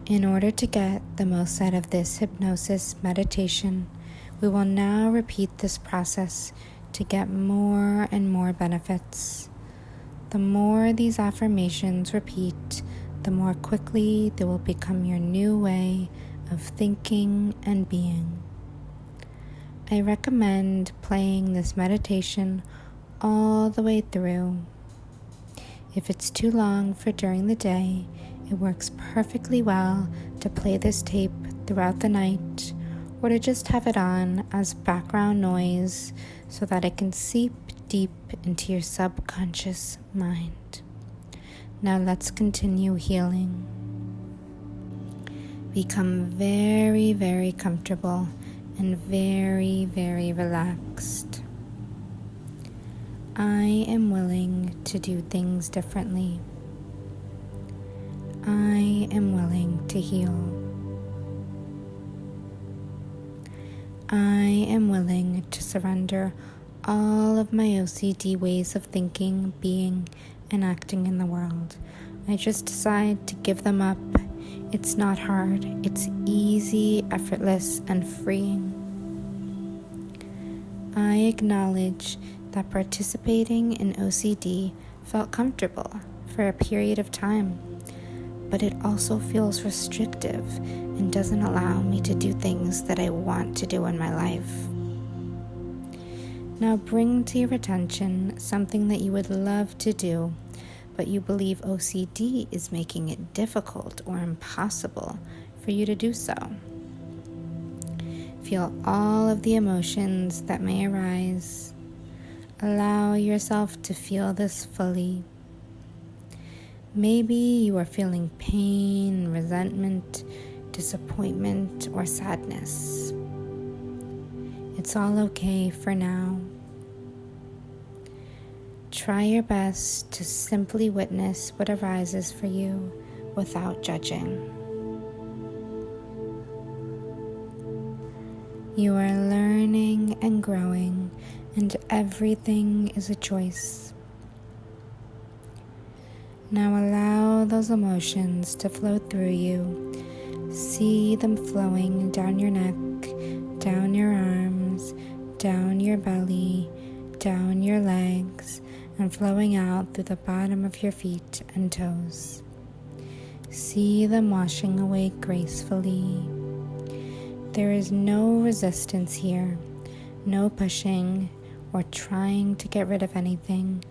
In order to get the most out of this hypnosis meditation, we will now repeat this process to get more and more benefits. The more these affirmations repeat, the more quickly they will become your new way of thinking and being. I recommend playing this meditation all the way through. If it's too long for during the day, it works perfectly well to play this tape throughout the night, or to just have it on as background noise so that it can seep deep into your subconscious mind. Now let's continue healing. Become very, very comfortable and very, very relaxed. I am willing to do things differently. I am willing to heal. I am willing to surrender all of my OCD ways of thinking, being, and acting in the world. I just decide to give them up. It's not hard. It's easy, effortless, and freeing. I acknowledge that participating in OCD felt comfortable for a period of time, but it also feels restrictive and doesn't allow me to do things that I want to do in my life. Now bring to your attention something that you would love to do, but you believe OCD is making it difficult or impossible for you to do so. Feel all of the emotions that may arise. Allow yourself to feel this fully. Maybe you are feeling pain, resentment, disappointment, or sadness. It's all okay for now. Try your best to simply witness what arises for you without judging. You are learning and growing, and everything is a choice. Now allow those emotions to flow through you. See them flowing down your neck, down your arms, down your belly, down your legs, and flowing out through the bottom of your feet and toes. See them washing away gracefully. There is no resistance here, no pushing or trying to get rid of anything.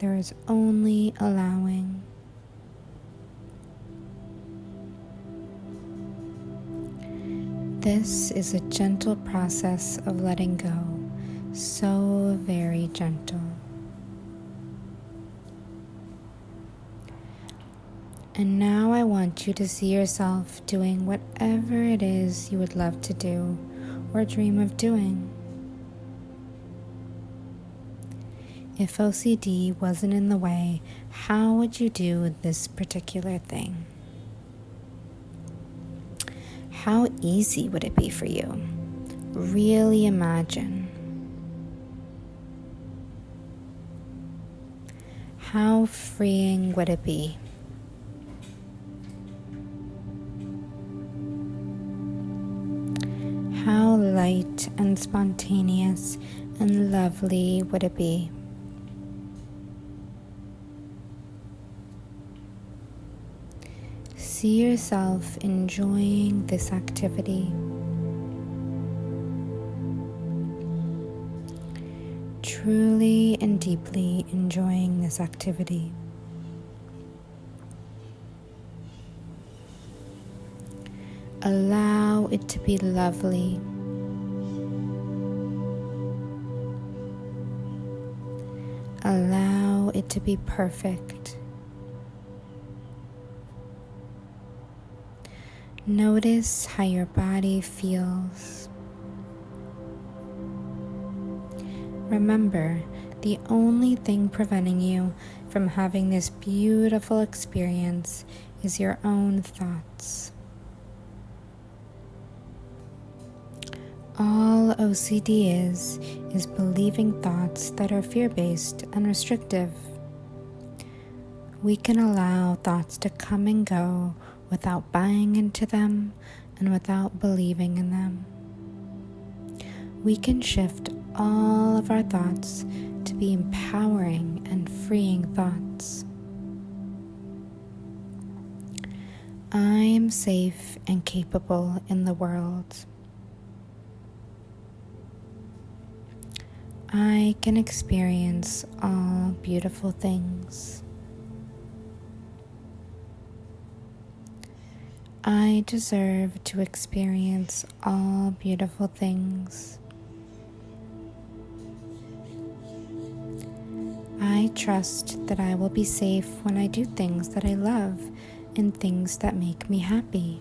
There is only allowing. This is a gentle process of letting go, so very gentle. And now I want you to see yourself doing whatever it is you would love to do or dream of doing. If OCD wasn't in the way, how would you do this particular thing? How easy would it be for you? Really imagine. How freeing would it be? How light and spontaneous and lovely would it be? See yourself enjoying this activity. Truly and deeply enjoying this activity. Allow it to be lovely. Allow it to be perfect. Notice how your body feels. Remember, the only thing preventing you from having this beautiful experience is your own thoughts. All OCD is believing thoughts that are fear-based and restrictive. We can allow thoughts to come and go without buying into them and without believing in them. We can shift all of our thoughts to be empowering and freeing thoughts. I am safe and capable in the world. I can experience all beautiful things. I deserve to experience all beautiful things. I trust that I will be safe when I do things that I love and things that make me happy.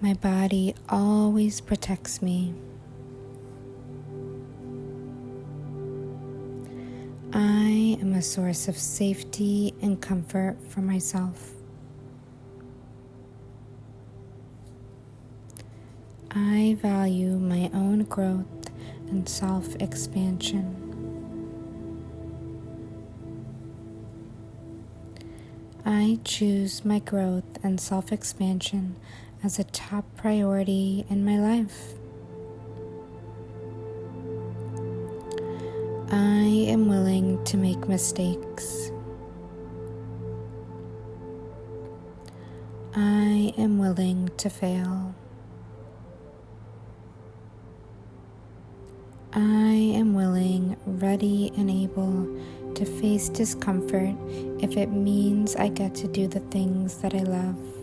My body always protects me. I am a source of safety and comfort for myself. I value my own growth and self-expansion. I choose my growth and self-expansion as a top priority in my life. I am willing to make mistakes. I am willing to fail. I am willing, ready, and able to face discomfort if it means I get to do the things that I love.